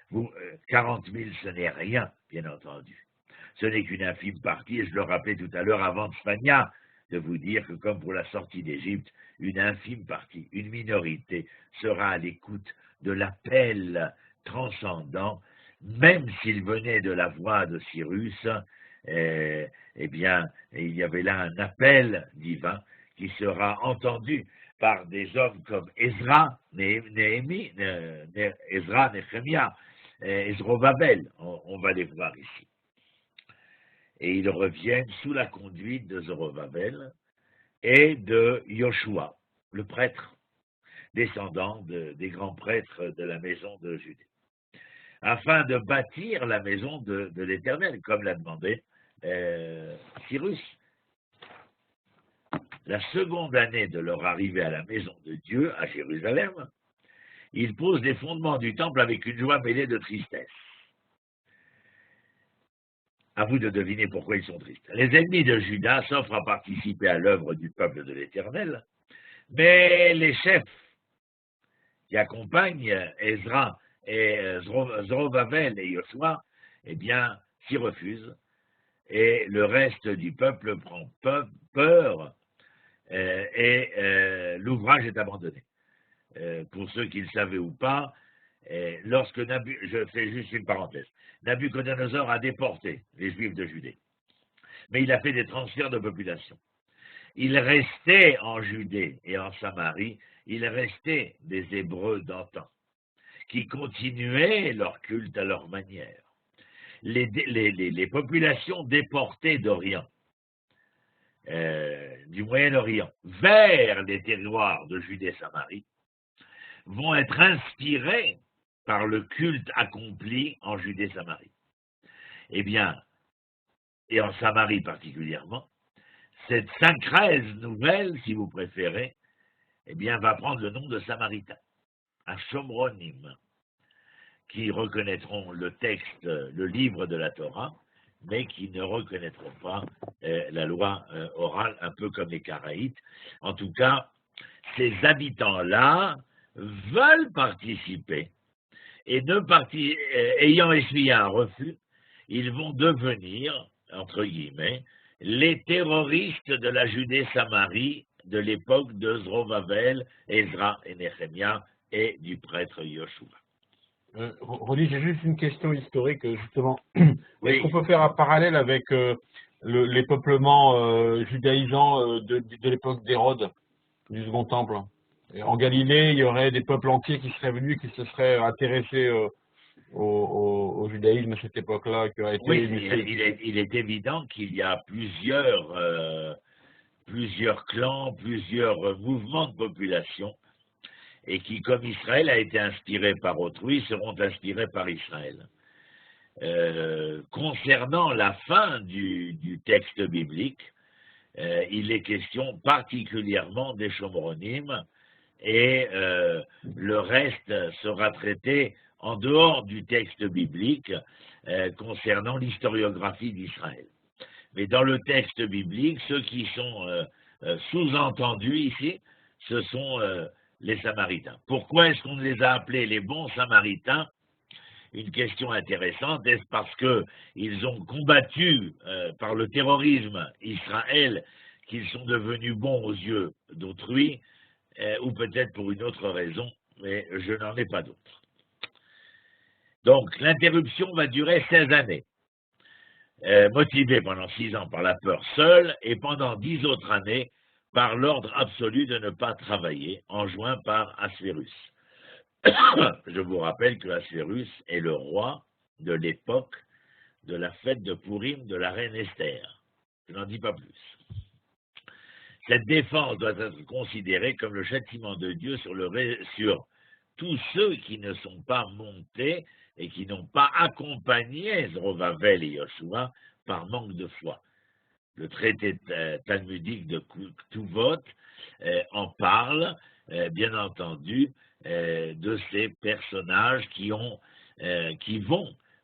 40 000 ce n'est rien, bien entendu. Ce n'est qu'une infime partie, et je le rappelais tout à l'heure avant de Spania, de vous dire que comme pour la sortie d'Égypte, une infime partie, une minorité, sera à l'écoute de l'appel transcendant, même s'il venait de la voix de Cyrus, eh bien, il y avait là un appel divin qui sera entendu par des hommes comme Ezra, Nehemia, Ezrovabel, on va les voir ici. Et ils reviennent sous la conduite de Zorobabel et de Yoshua, le prêtre, descendant des grands prêtres de la maison de Judée, afin de bâtir la maison de l'Éternel, comme l'a demandé Cyrus. La seconde année de leur arrivée à la maison de Dieu, à Jérusalem, ils posent les fondements du temple avec une joie mêlée de tristesse. À vous de deviner pourquoi ils sont tristes. Les ennemis de Juda s'offrent à participer à l'œuvre du peuple de l'Éternel, mais les chefs qui accompagnent Ezra et Zorobabel et Yoshua, eh bien, s'y refusent, et le reste du peuple prend peur, et l'ouvrage est abandonné. Pour ceux qui le savaient ou pas, lorsque je fais juste une parenthèse, Nabuchodonosor a déporté les Juifs de Judée, mais il a fait des transferts de population. Il restait en Judée et en Samarie, il restait des Hébreux d'antan, qui continuaient leur culte à leur manière. Les populations déportées d'Orient, du Moyen-Orient, vers les territoires de Judée et Samarie, vont être inspirés par le culte accompli en Judée-Samarie. eh bien, et en Samarie particulièrement, cette syncrèse nouvelle, si vous préférez, eh bien, va prendre le nom de Samaritains, un Shomronim, qui reconnaîtront le texte, le livre de la Torah, mais qui ne reconnaîtront pas la loi orale, un peu comme les Karaïtes. En tout cas, ces habitants-là veulent participer, et ayant essuyé un refus, ils vont devenir, entre guillemets, les terroristes de la Judée-Samarie de l'époque de Zorovavel, Ezra et Nehemia et du prêtre Yoshua. Rodi, j'ai juste une question historique, justement. Oui. Est-ce qu'on peut faire un parallèle avec les peuplements judaïsants de l'époque d'Hérode, du Second Temple? Et en Galilée, il y aurait des peuples entiers qui seraient venus, qui se seraient intéressés au judaïsme à cette époque-là, qui aurait été... Oui, il est évident qu'il y a plusieurs clans, plusieurs mouvements de population, et qui, comme Israël a été inspiré par autrui, seront inspirés par Israël. Concernant la fin du texte biblique, il est question particulièrement des Shomronim, et le reste sera traité en dehors du texte biblique concernant l'historiographie d'Israël. Mais dans le texte biblique, ceux qui sont sous-entendus ici, ce sont les Samaritains. Pourquoi est-ce qu'on les a appelés les bons Samaritains? Une question intéressante. Est-ce parce qu'ils ont combattu par le terrorisme Israël qu'ils sont devenus bons aux yeux d'autrui, ou peut-être pour une autre raison, mais je n'en ai pas d'autre. Donc l'interruption va durer 16 années, motivée pendant 6 ans par la peur seule, et pendant 10 autres années par l'ordre absolu de ne pas travailler, enjoint par Assuérus. Je vous rappelle que Assuérus est le roi de l'époque de la fête de Pourim de la reine Esther. Je n'en dis pas plus. Cette défense doit être considérée comme le châtiment de Dieu sur tous ceux qui ne sont pas montés et qui n'ont pas accompagné Zorovavel et Yoshua par manque de foi. Le traité talmudique de Ktuvot en parle, bien entendu, de ces personnages qui vont,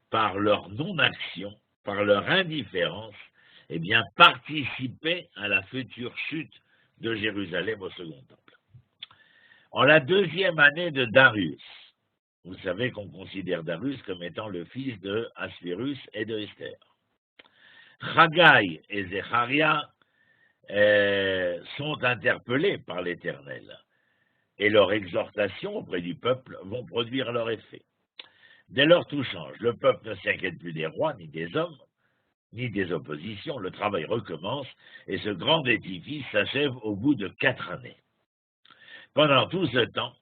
par leur non-action, par leur indifférence, eh bien, participer à la future chute de Jérusalem au Second Temple. En la 2e année de Darius, vous savez qu'on considère Darius comme étant le fils de Assuérus et de Esther. Haggai et Zecharia sont interpellés par l'Éternel, et leurs exhortations auprès du peuple vont produire leur effet. Dès lors, tout change. Le peuple ne s'inquiète plus des rois, ni des hommes, ni des oppositions. Le travail recommence, et ce grand édifice s'achève au bout de 4 années. Pendant tout ce temps,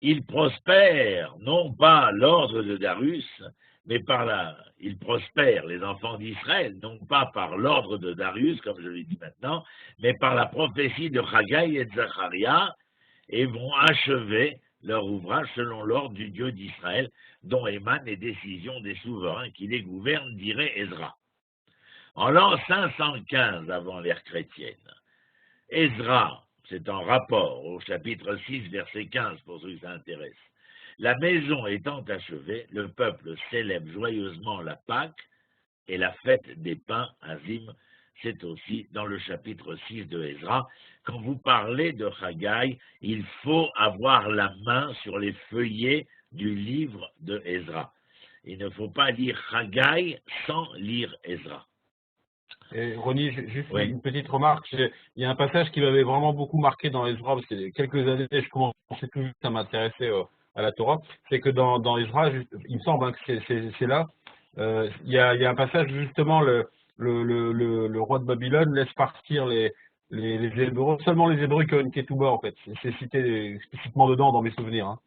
il prospère, non pas l'ordre de Darius, mais ils prospèrent, les enfants d'Israël, non pas par l'ordre de Darius, comme je l'ai dit maintenant, mais par la prophétie de Haggai et de Zacharia, et vont achever leur ouvrage selon l'ordre du Dieu d'Israël, dont émanent les décisions des souverains qui les gouvernent, dirait Ezra. En l'an 515 avant l'ère chrétienne, Ezra, c'est en rapport au chapitre 6, verset 15, pour ceux qui s'intéressent, la maison étant achevée, le peuple célèbre joyeusement la Pâque et la fête des pains, Azim, c'est aussi dans le chapitre 6 de Ezra. Quand vous parlez de Haggai, il faut avoir la main sur les feuillets du livre de Ezra. Il ne faut pas lire Haggai sans lire Ezra. Et Ronnie, juste une petite remarque. Il y a un passage qui m'avait vraiment beaucoup marqué dans Ezra, parce que quelques années, je commençais tout juste à m'intéresser à la Torah. C'est que dans Ezra, il me semble que c'est là, il y a un passage justement, le roi de Babylone laisse partir les Hébreux, seulement les Hébreux qui ont une ketouba, en fait. C'est cité explicitement dedans dans mes souvenirs. Hein.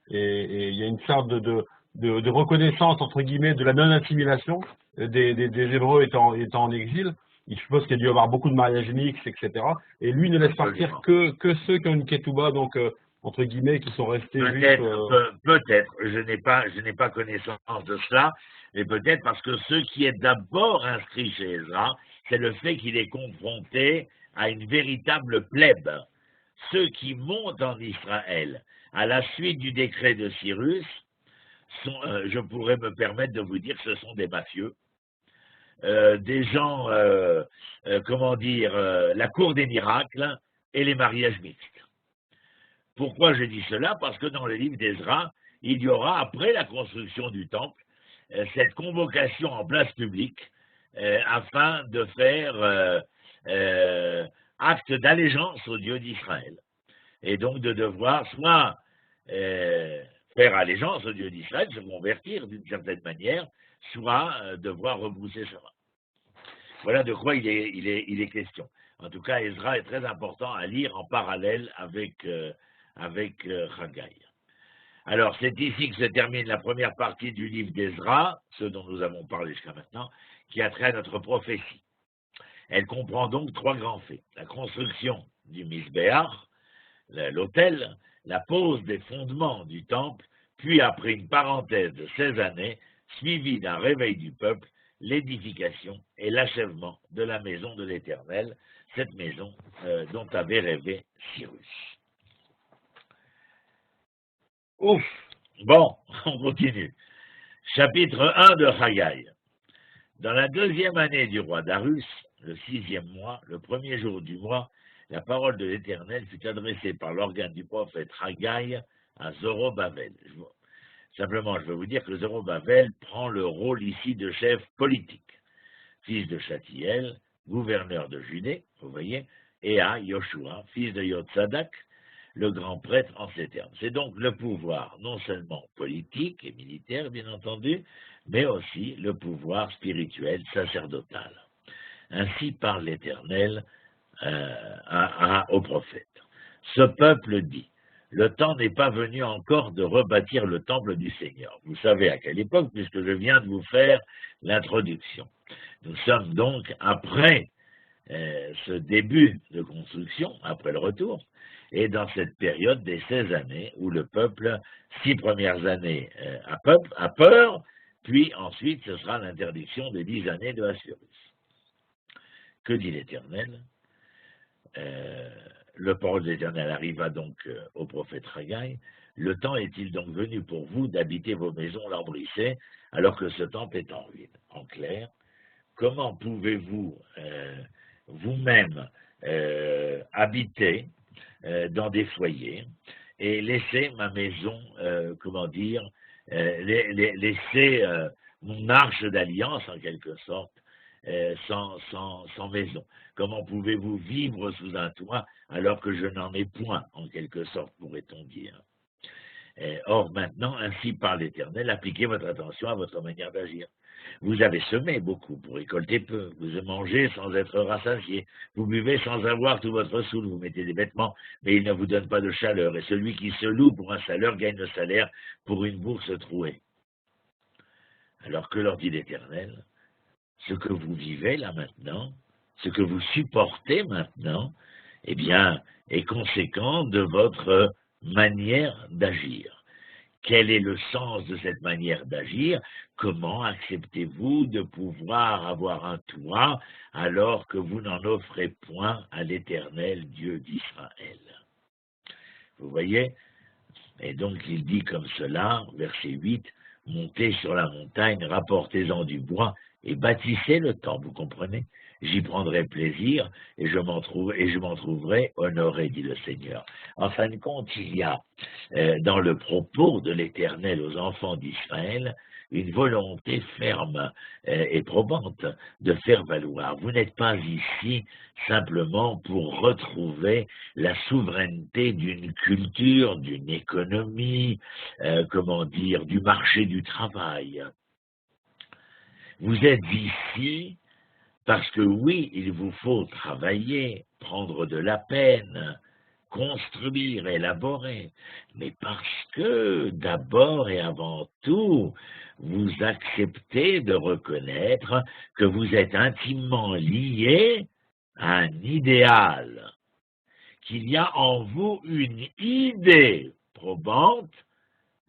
Et il y a une sorte de reconnaissance, entre guillemets, de la non-assimilation des Hébreux étant en exil. Je suppose qu'il y a dû y avoir beaucoup de mariages mixtes, etc. Et lui ne laisse partir que ceux qui ont une ketouba, donc entre guillemets, qui sont restés peut-être, peut-être, je n'ai pas connaissance de cela, mais peut-être parce que ce qui est d'abord inscrit chez Ezra, c'est le fait qu'il est confronté à une véritable plèbe. Ceux qui montent en Israël à la suite du décret de Cyrus, je pourrais me permettre de vous dire que ce sont des mafieux, des gens, comment dire, la cour des miracles et les mariages mixtes. Pourquoi je dis cela? Parce que dans le livre d'Ezra, il y aura, après la construction du temple, cette convocation en place publique afin de faire acte d'allégeance au Dieu d'Israël. Et donc de devoir soit faire allégeance au Dieu d'Israël, se convertir d'une certaine manière, soit devoir rebrousser chemin. Voilà de quoi il est question. En tout cas, Ezra est très important à lire en parallèle avec Haggai. Alors, c'est ici que se termine la première partie du livre d'Ezra, ce dont nous avons parlé jusqu'à maintenant, qui a trait à notre prophétie. Elle comprend donc 3 grands faits. La construction du Misbéach, l'autel, la pose des fondements du temple, puis après une parenthèse de 16 années, suivie d'un réveil du peuple, l'édification et l'achèvement de la maison de l'Éternel, cette maison dont avait rêvé Cyrus. Ouf! Bon, on continue. Chapitre 1 de Haggai. Dans la 2e année du roi Darius, le 6e mois, le 1er jour du mois, la parole de l'Éternel fut adressée par l'organe du prophète Haggai à Zorobabel. Simplement, je veux vous dire que Zorobabel prend le rôle ici de chef politique, fils de Chatiel, gouverneur de Judée, vous voyez, et à Yoshua, fils de Yotzadak, le grand prêtre en ces termes. C'est donc le pouvoir non seulement politique et militaire, bien entendu, mais aussi le pouvoir spirituel, sacerdotal. Ainsi parle l'Éternel au prophète. Ce peuple dit, le temps n'est pas venu encore de rebâtir le temple du Seigneur. Vous savez à quelle époque, puisque je viens de vous faire l'introduction. Nous sommes donc après ce début de construction, après le retour, et dans cette période des 16 années où le peuple, 6 premières années a peur, puis ensuite ce sera l'interdiction des 10 années de Assyrus. Que dit l'Éternel? Le parole de l'Éternel arriva donc au prophète Haggai. Le temps est-il donc venu pour vous d'habiter vos maisons lambrissées alors que ce temple est en ruine? En clair, comment pouvez-vous vous-même habiter dans des foyers et laisser ma maison, laisser mon arche d'alliance en quelque sorte sans maison? Comment pouvez-vous vivre sous un toit alors que je n'en ai point, en quelque sorte, pourrait-on dire? Or maintenant, ainsi parle l'Éternel, appliquez votre attention à votre manière d'agir. Vous avez semé beaucoup pour récolter peu, vous mangez sans être rassasié, vous buvez sans avoir tout votre soul, vous mettez des vêtements, mais ils ne vous donnent pas de chaleur, et celui qui se loue pour un salaire gagne le salaire pour une bourse trouée. Alors que leur dit l'Éternel? Ce que vous vivez là maintenant, ce que vous supportez maintenant, eh bien, est conséquent de votre manière d'agir. Quel est le sens de cette manière d'agir? Comment acceptez-vous de pouvoir avoir un toit alors que vous n'en offrez point à l'Éternel Dieu d'Israël? Vous voyez? Et donc il dit comme cela, verset 8, « Montez sur la montagne, rapportez-en du bois et bâtissez le temple. » Vous comprenez? J'y prendrai plaisir et je m'en trouverai honoré, dit le Seigneur. En fin de compte, il y a dans le propos de l'Éternel aux enfants d'Israël une volonté ferme et probante de faire valoir. Vous n'êtes pas ici simplement pour retrouver la souveraineté d'une culture, d'une économie, du marché du travail. Vous êtes ici parce que oui, il vous faut travailler, prendre de la peine, construire, élaborer, mais parce que d'abord et avant tout, vous acceptez de reconnaître que vous êtes intimement lié à un idéal qu'il y a en vous une idée probante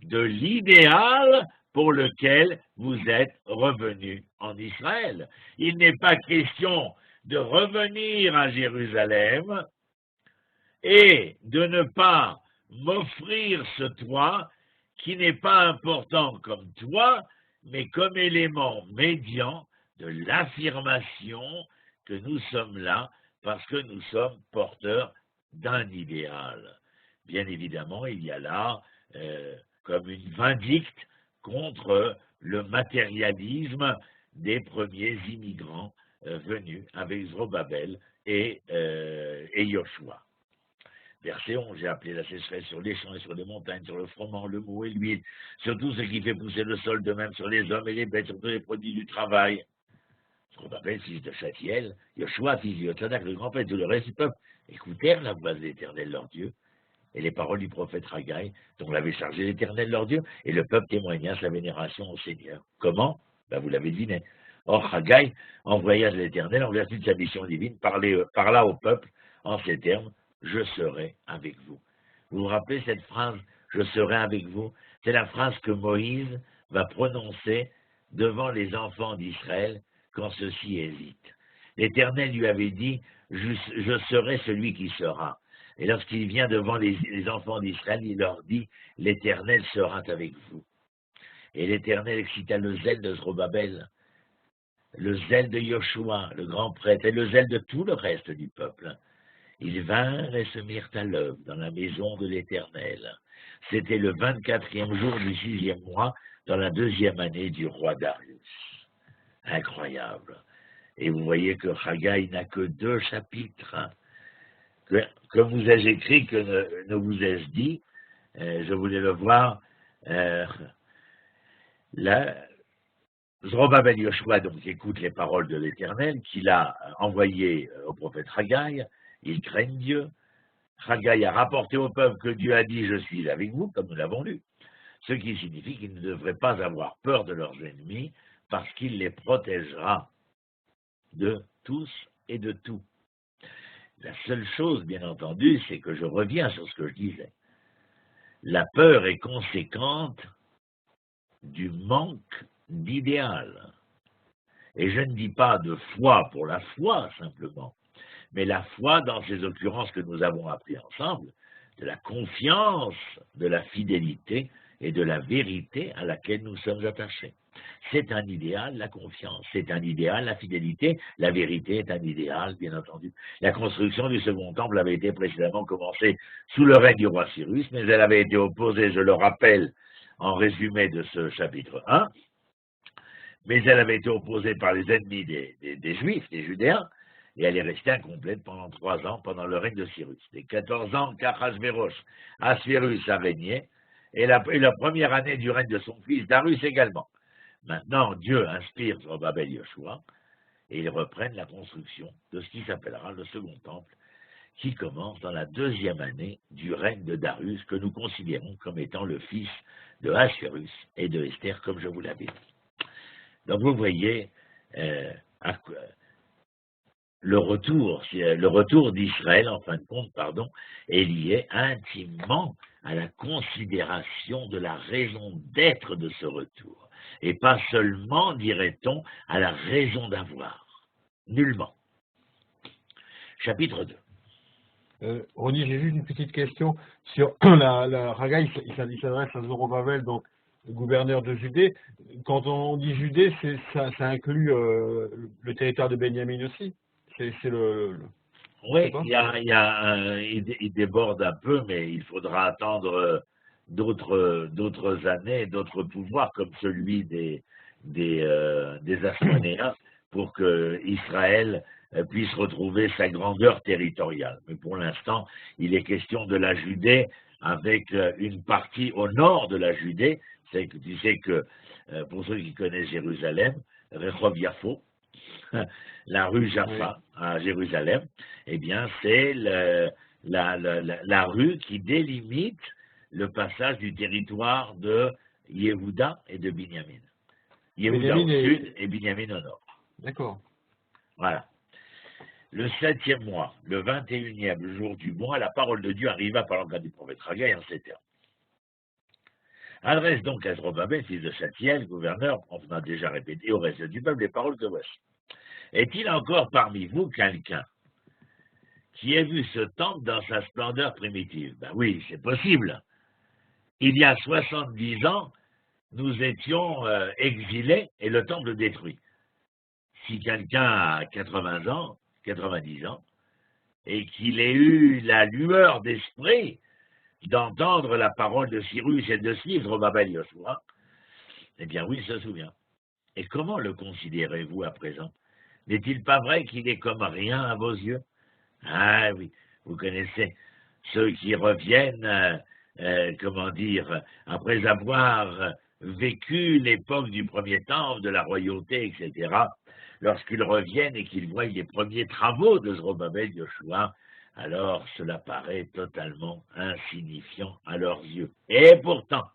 de l'idéal pour lequel vous êtes revenu en Israël. Il n'est pas question de revenir à Jérusalem et de ne pas m'offrir ce toit qui n'est pas important comme toit, mais comme élément médian de l'affirmation que nous sommes là parce que nous sommes porteurs d'un idéal. Bien évidemment, il y a là comme une vindicte contre le matérialisme des premiers immigrants venus avec Zorobabel et Yoshua. Verset 11, j'ai appelé la sécheresse sur les champs et sur les montagnes, sur le froment, le mou et l'huile, sur tout ce qui fait pousser le sol, de même sur les hommes et les bêtes, sur tous les produits du travail. Zorobabel, fils de Chatiel, Yoshua, fils de Yotzadak, le grand prêtre, tout le reste du peuple, écoutèrent la voix de l'Éternel leur Dieu et les paroles du prophète Haggai, dont l'avait chargé l'Éternel leur Dieu, et le peuple témoigna sa vénération au Seigneur. Comment? Ben, vous l'avez deviné. Or, Haggai envoya de l'Éternel, en vertu de sa mission divine, parla au peuple en ces termes: je serai avec vous. Vous vous rappelez cette phrase, je serai avec vous? C'est la phrase que Moïse va prononcer devant les enfants d'Israël quand ceux-ci hésitent. L'Éternel lui avait dit, je serai celui qui sera. Et lorsqu'il vient devant les enfants d'Israël, il leur dit, l'Éternel sera avec vous. Et l'Éternel excita le zèle de Zorobabel, le zèle de Yoshua, le grand prêtre, et le zèle de tout le reste du peuple. Ils vinrent et se mirent à l'œuvre dans la maison de l'Éternel. C'était le 24e jour du 6e mois, dans la 2e année du roi Darius. Incroyable. Et vous voyez que Haggai n'a que 2 chapitres. Que vous ai-je écrit, que ne vous ai-je dit, je voulais le voir. Là, Zorobabel Yoshua donc écoute les paroles de l'Éternel qu'il a envoyées au prophète Haggai. Ils craignent Dieu. Haggai a rapporté au peuple que Dieu a dit « Je suis avec vous », comme nous l'avons lu. Ce qui signifie qu'ils ne devraient pas avoir peur de leurs ennemis parce qu'il les protégera de tous et de tout. La seule chose, bien entendu, c'est que je reviens sur ce que je disais. La peur est conséquente du manque d'idéal. Et je ne dis pas de foi pour la foi, simplement, mais la foi dans ces occurrences que nous avons appris ensemble, de la confiance, de la fidélité et de la vérité à laquelle nous sommes attachés. C'est un idéal, la confiance. C'est un idéal, la fidélité. La vérité est un idéal, bien entendu. La construction du second temple avait été précédemment commencée sous le règne du roi Cyrus, mais elle avait été opposée, je le rappelle, en résumé de ce chapitre 1, mais elle avait été opposée par les ennemis des Juifs, des Judéens, et elle est restée incomplète pendant 3 ans, pendant le règne de Cyrus. Les 14 ans qu'Achashvérosh, Assuérus a régné, et la première année du règne de son fils, Darius également. Maintenant, Dieu inspire Zorobabel Yoshua, et ils reprennent la construction de ce qui s'appellera le second temple, qui commence dans la 2e année du règne de Darius, que nous considérons comme étant le fils de Assuérus et de Esther, comme je vous l'avais dit. Donc vous voyez, le retour d'Israël, en fin de compte, est lié intimement à la considération de la raison d'être de ce retour, et pas seulement, dirait-on, à la raison d'avoir. Nullement. Chapitre 2. Ronnie, j'ai juste une petite question sur la Haggai, il s'adresse à Zorobabel, donc le gouverneur de Judée. Quand on dit Judée, ça inclut le territoire de Benjamin aussi. Oui, il déborde un peu, mais il faudra attendre d'autres années, d'autres pouvoirs comme celui des Asmonéens pour que Israël puisse retrouver sa grandeur territoriale. Mais pour l'instant, il est question de la Judée avec une partie au nord de la Judée. Tu sais que, pour ceux qui connaissent Jérusalem, Rehov Yafo, la rue Jaffa à Jérusalem, eh bien c'est la rue qui délimite le passage du territoire de Yehuda et de Binyamin. Yehuda au sud et Binyamin au nord. D'accord. Voilà. le 7e mois, le 21e jour du mois, la parole de Dieu arriva par l'engagement du prophète Haggai en ces termes. Adresse donc à Zorobabel, fils de Saltiel, gouverneur, on a déjà répété au reste du peuple les paroles que voici. Est-il encore parmi vous quelqu'un qui ait vu ce temple dans sa splendeur primitive? Ben oui, c'est possible. Il y a 70 ans, nous étions exilés et le temple détruit. Si quelqu'un a 80 ans, 90 ans, et qu'il ait eu la lueur d'esprit d'entendre la parole de Cyrus et de suivre Zorobabel Yoshua, eh bien oui, il se souvient. Et comment le considérez-vous à présent? N'est-il pas vrai qu'il est comme rien à vos yeux? Ah oui, vous connaissez ceux qui reviennent, après avoir vécu l'époque du premier temple, de la royauté, etc., lorsqu'ils reviennent et qu'ils voient les premiers travaux de Zorobabel Yoshua, alors cela paraît totalement insignifiant à leurs yeux. Et pourtant,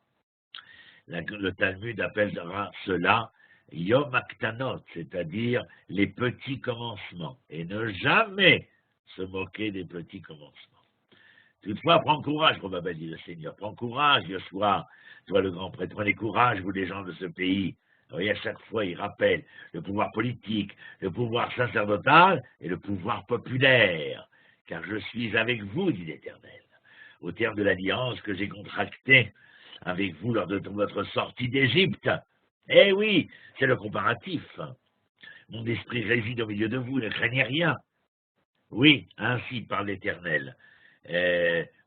le Talmud appellera cela Yom Aktanot, c'est-à-dire les petits commencements, et ne jamais se moquer des petits commencements. Toutefois, prends courage, Zorobabel, dit le Seigneur, prends courage, Yoshua, toi le grand prêtre, prenez courage, vous les gens de ce pays. Et à chaque fois, il rappelle le pouvoir politique, le pouvoir sacerdotal et le pouvoir populaire, car je suis avec vous, dit l'Éternel, au terme de l'alliance que j'ai contractée avec vous lors de votre sortie d'Égypte. Eh oui, c'est le comparatif. Mon esprit réside au milieu de vous, ne craignez rien. Oui, ainsi parle l'Éternel.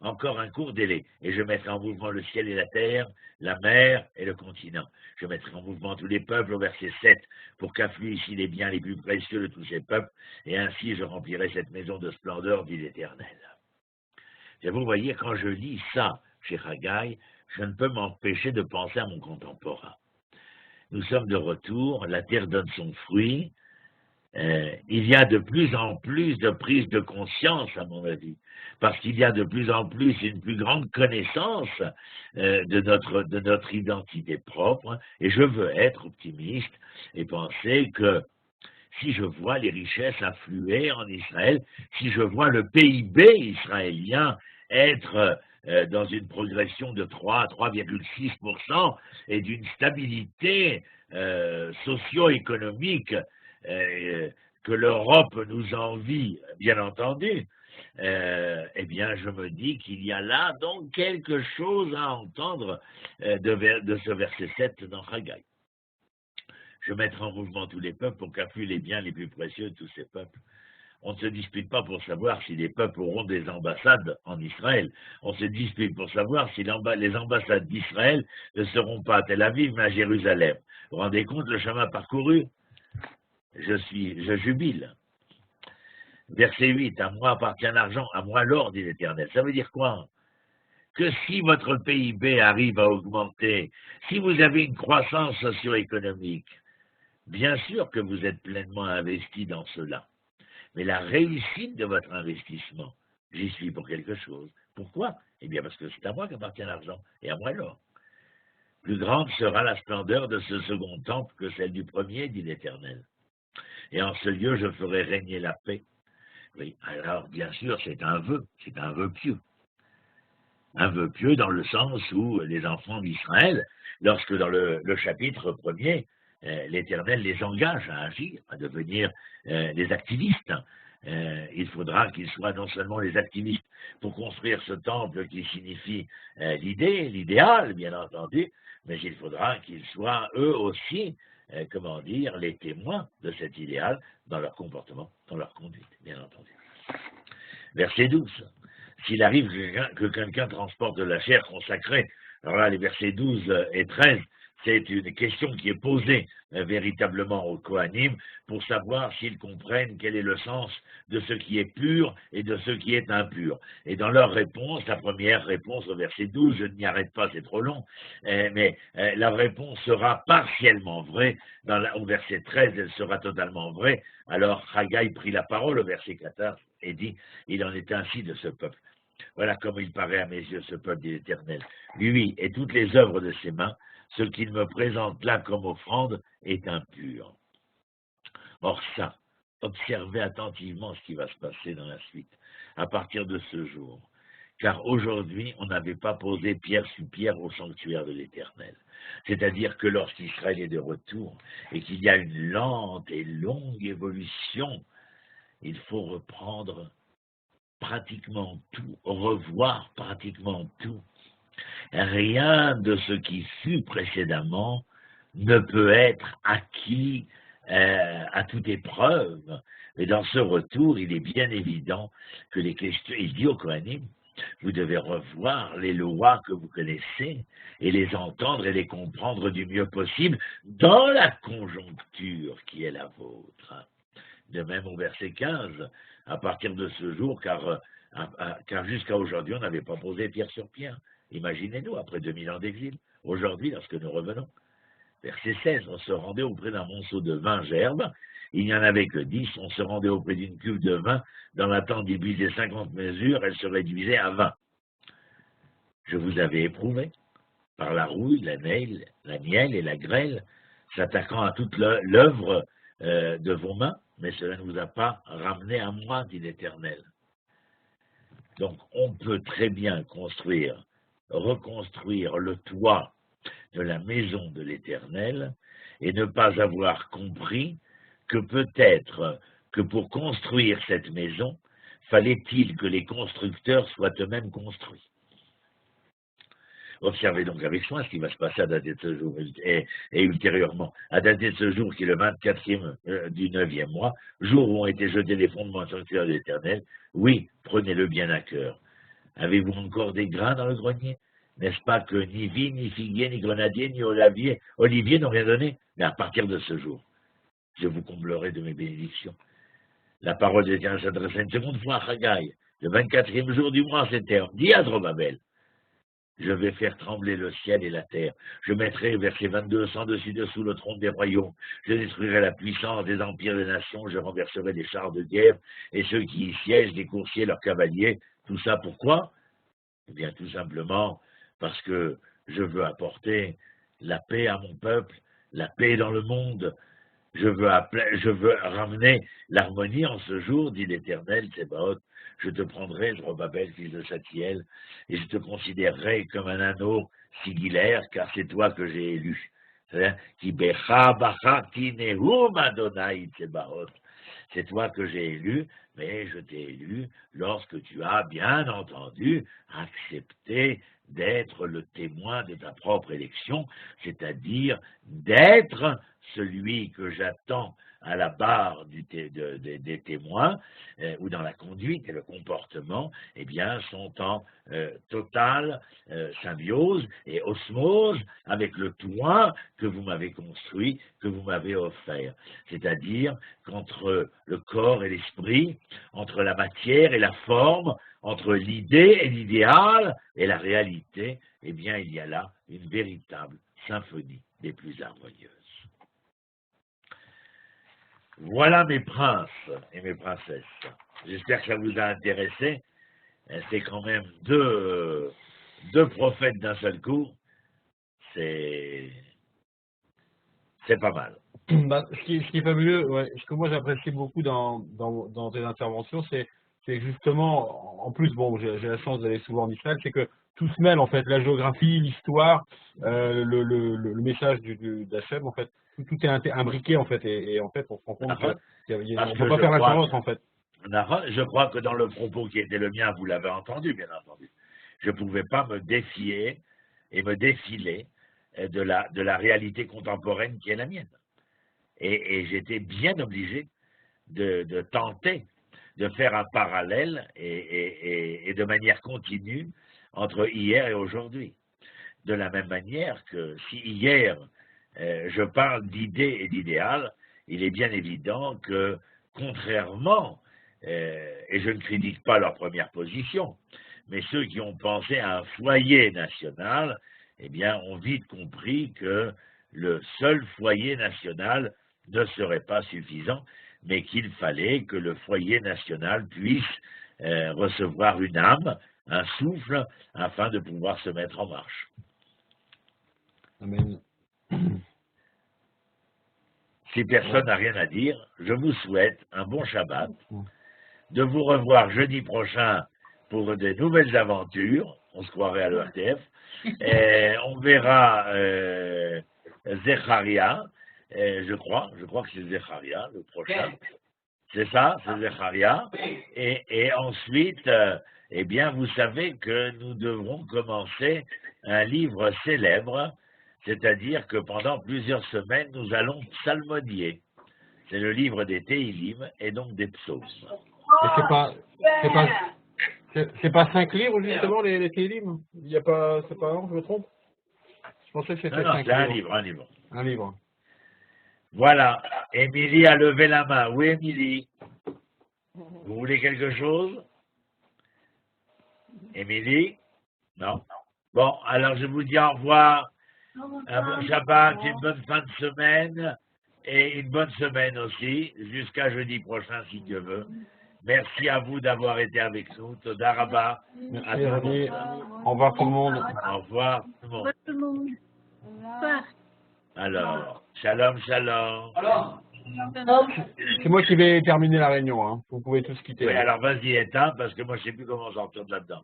Encore un court délai, et je mettrai en mouvement le ciel et la terre, la mer et le continent. Je mettrai en mouvement tous les peuples au verset 7, pour qu'affluent ici les biens les plus précieux de tous ces peuples, et ainsi je remplirai cette maison de splendeur, dit l'Éternel. Et vous voyez, quand je lis ça chez Haggai, je ne peux m'empêcher de penser à mon contemporain. Nous sommes de retour, la terre donne son fruit, il y a de plus en plus de prise de conscience, à mon avis, parce qu'il y a de plus en plus une plus grande connaissance de notre identité propre, et je veux être optimiste et penser que si je vois les richesses affluer en Israël, si je vois le PIB israélien être dans une progression de 3 à 3,6% et d'une stabilité socio-économique que l'Europe nous envie, bien entendu, eh bien, je me dis qu'il y a là donc quelque chose à entendre de ce verset 7 dans Haggai. Je mettrai en mouvement tous les peuples pour qu'affluent les biens les plus précieux de tous ces peuples. On ne se dispute pas pour savoir si les peuples auront des ambassades en Israël. On se dispute pour savoir si les ambassades d'Israël ne seront pas à Tel Aviv, mais à Jérusalem. Vous vous rendez compte le chemin parcouru? Je jubile. Verset 8, à moi appartient l'argent, à moi l'or, dit l'Éternel. Ça veut dire quoi? Que si votre PIB arrive à augmenter, si vous avez une croissance socio-économique, bien sûr que vous êtes pleinement investi dans cela. Mais la réussite de votre investissement, j'y suis pour quelque chose. Pourquoi? Eh bien parce que c'est à moi qu'appartient l'argent, et à moi l'or. Plus grande sera la splendeur de ce second temple que celle du premier, dit l'Éternel. Et en ce lieu, je ferai régner la paix. Oui, alors bien sûr, c'est un vœu pieux. Un vœu pieux dans le sens où les enfants d'Israël, lorsque dans le chapitre premier, l'Éternel les engage à agir, à devenir des activistes. Il faudra qu'ils soient non seulement les activistes pour construire ce temple qui signifie l'idéal, bien entendu, mais il faudra qu'ils soient eux aussi, les témoins de cet idéal dans leur comportement, dans leur conduite, bien entendu. Verset 12. S'il arrive que quelqu'un transporte de la chair consacrée, alors là, les versets 12 et 13, c'est une question qui est posée véritablement aux Kohanim pour savoir s'ils comprennent quel est le sens de ce qui est pur et de ce qui est impur. Et dans leur réponse, la première réponse au verset 12, je ne m'y arrête pas, c'est trop long, mais la réponse sera partiellement vraie. Au verset 13, elle sera totalement vraie. Alors Haggai prit la parole au verset 14 et dit, il en est ainsi de ce peuple. Voilà comme il paraît à mes yeux ce peuple de l'Éternel. Lui et toutes les œuvres de ses mains, ce qu'il me présente là comme offrande est impur. Or ça, observez attentivement ce qui va se passer dans la suite, à partir de ce jour. Car aujourd'hui, on n'avait pas posé pierre sur pierre au sanctuaire de l'Éternel. C'est-à-dire que lorsqu'Israël est de retour et qu'il y a une lente et longue évolution, il faut reprendre pratiquement tout, revoir pratiquement tout. Rien de ce qui fut précédemment ne peut être acquis à toute épreuve. Mais dans ce retour, il est bien évident que les questions, il dit au Kohanim, vous devez revoir les lois que vous connaissez et les entendre et les comprendre du mieux possible dans la conjoncture qui est la vôtre. De même au verset 15, à partir de ce jour, car jusqu'à aujourd'hui, on n'avait pas posé pierre sur pierre. Imaginez-nous, après 2000 ans d'exil, aujourd'hui, lorsque nous revenons. Verset 16, on se rendait auprès d'un monceau de 20 gerbes, il n'y en avait que 10, on se rendait auprès d'une cuve de vin, dans l'attente d'y puiser 50 mesures, elle se réduisait à 20. Je vous avais éprouvé, par la rouille, la miel et la grêle, s'attaquant à toute l'œuvre de vos mains, mais cela ne vous a pas ramené à moi, dit l'Éternel. Donc, on peut très bien reconstruire le toit de la maison de l'Éternel et ne pas avoir compris que peut-être que pour construire cette maison, fallait-il que les constructeurs soient eux-mêmes construits. Observez donc avec soin ce qui va se passer à dater de ce jour et ultérieurement. À dater de ce jour qui est le 24e du 9e mois, jour où ont été jetés les fondements du sanctuaire de l'Éternel, oui, prenez-le bien à cœur. Avez-vous encore des grains dans le grenier? N'est-ce pas que ni vigne, ni figuier, ni grenadier, ni olivier n'ont rien donné? Mais à partir de ce jour, je vous comblerai de mes bénédictions. La parole de l'Éternel s'adresse une seconde fois à Haggai, le 24e jour du mois en ces termes. Dis à Zorobabel, je vais faire trembler le ciel et la terre. Je mettrai, verset 22, sans dessus-dessous le trône des royaumes. Je détruirai la puissance des empires des nations. Je renverserai des chars de guerre et ceux qui y siègent, des coursiers, leurs cavaliers. Tout ça pourquoi? Eh bien, tout simplement parce que je veux apporter la paix à mon peuple, la paix dans le monde. Je veux ramener l'harmonie en ce jour, dit l'Éternel, Tsebaoth. Je te prendrai, Zorobabel, fils de Saltiel, et je te considérerai comme un anneau sigillaire, car c'est toi que j'ai élu. Ki becha bachati nehum Adonai Tsebaoth. C'est toi que j'ai élu, mais je t'ai élu lorsque tu as, bien entendu, accepté d'être le témoin de ta propre élection, c'est-à-dire d'être celui que j'attends à la barre des témoins, ou dans la conduite et le comportement, eh bien, sont en totale symbiose et osmose avec le toit que vous m'avez construit, que vous m'avez offert. C'est-à-dire qu'entre le corps et l'esprit, entre la matière et la forme, entre l'idée et l'idéal et la réalité, eh bien, il y a là une véritable symphonie des plus harmonieuses. Voilà mes princes et mes princesses. J'espère que ça vous a intéressé. C'est quand même deux prophètes d'un seul coup. C'est pas mal. Ce qui est fabuleux, ouais, ce que moi j'apprécie beaucoup dans tes interventions, c'est justement, en plus, bon, j'ai la chance d'aller souvent en Israël, c'est que tout se mêle en fait, la géographie, l'histoire, le message d'Hachem, en fait, tout est imbriqué en fait, et en fait on se rend compte qu'on ne peut pas faire l'un sans l'autre en fait. Je crois que dans le propos qui était le mien, vous l'avez entendu, bien entendu. Je ne pouvais pas me défier et me défiler de la réalité contemporaine qui est la mienne. Et j'étais bien obligé de tenter de faire un parallèle et de manière continue entre hier et aujourd'hui. De la même manière que si hier je parle d'idées et d'idéal, il est bien évident que contrairement, et je ne critique pas leur première position, mais ceux qui ont pensé à un foyer national, eh bien, ont vite compris que le seul foyer national ne serait pas suffisant, mais qu'il fallait que le foyer national puisse recevoir une âme, un souffle, afin de pouvoir se mettre en marche. Amen. si personne n'a rien à dire, je vous souhaite un bon Shabbat, de vous revoir jeudi prochain pour des nouvelles aventures. On se croirait à l'ERTF. On verra Zecharia, je crois que c'est Zecharia, le prochain. C'est ça, c'est Zecharia. Et ensuite, eh bien, vous savez que nous devrons commencer un livre célèbre, c'est-à-dire que pendant plusieurs semaines, nous allons psalmodier. C'est le livre des Teilim et donc des psaumes. Et c'est pas 5 livres, justement, les Télim? Il y a pas, c'est pas un, je me trompe? Je pensais que c'était 5 livres. Un livre. Un livre. Voilà. Émilie a levé la main. Oui, Émilie. Vous voulez quelque chose? Émilie? Non. Bon, alors je vous dis au revoir. Un bon Shabbat, une bonne fin de semaine et une bonne semaine aussi, jusqu'à jeudi prochain si Dieu veut. Merci à vous d'avoir été avec nous. Toda Rabba. Merci, Rani. Au revoir tout le monde. Au revoir tout le monde. Alors, shalom, shalom. C'est moi qui vais terminer la réunion. Hein. Vous pouvez tous quitter. Oui, alors vas-y, éteins, parce que moi je ne sais plus comment sortir de là-dedans.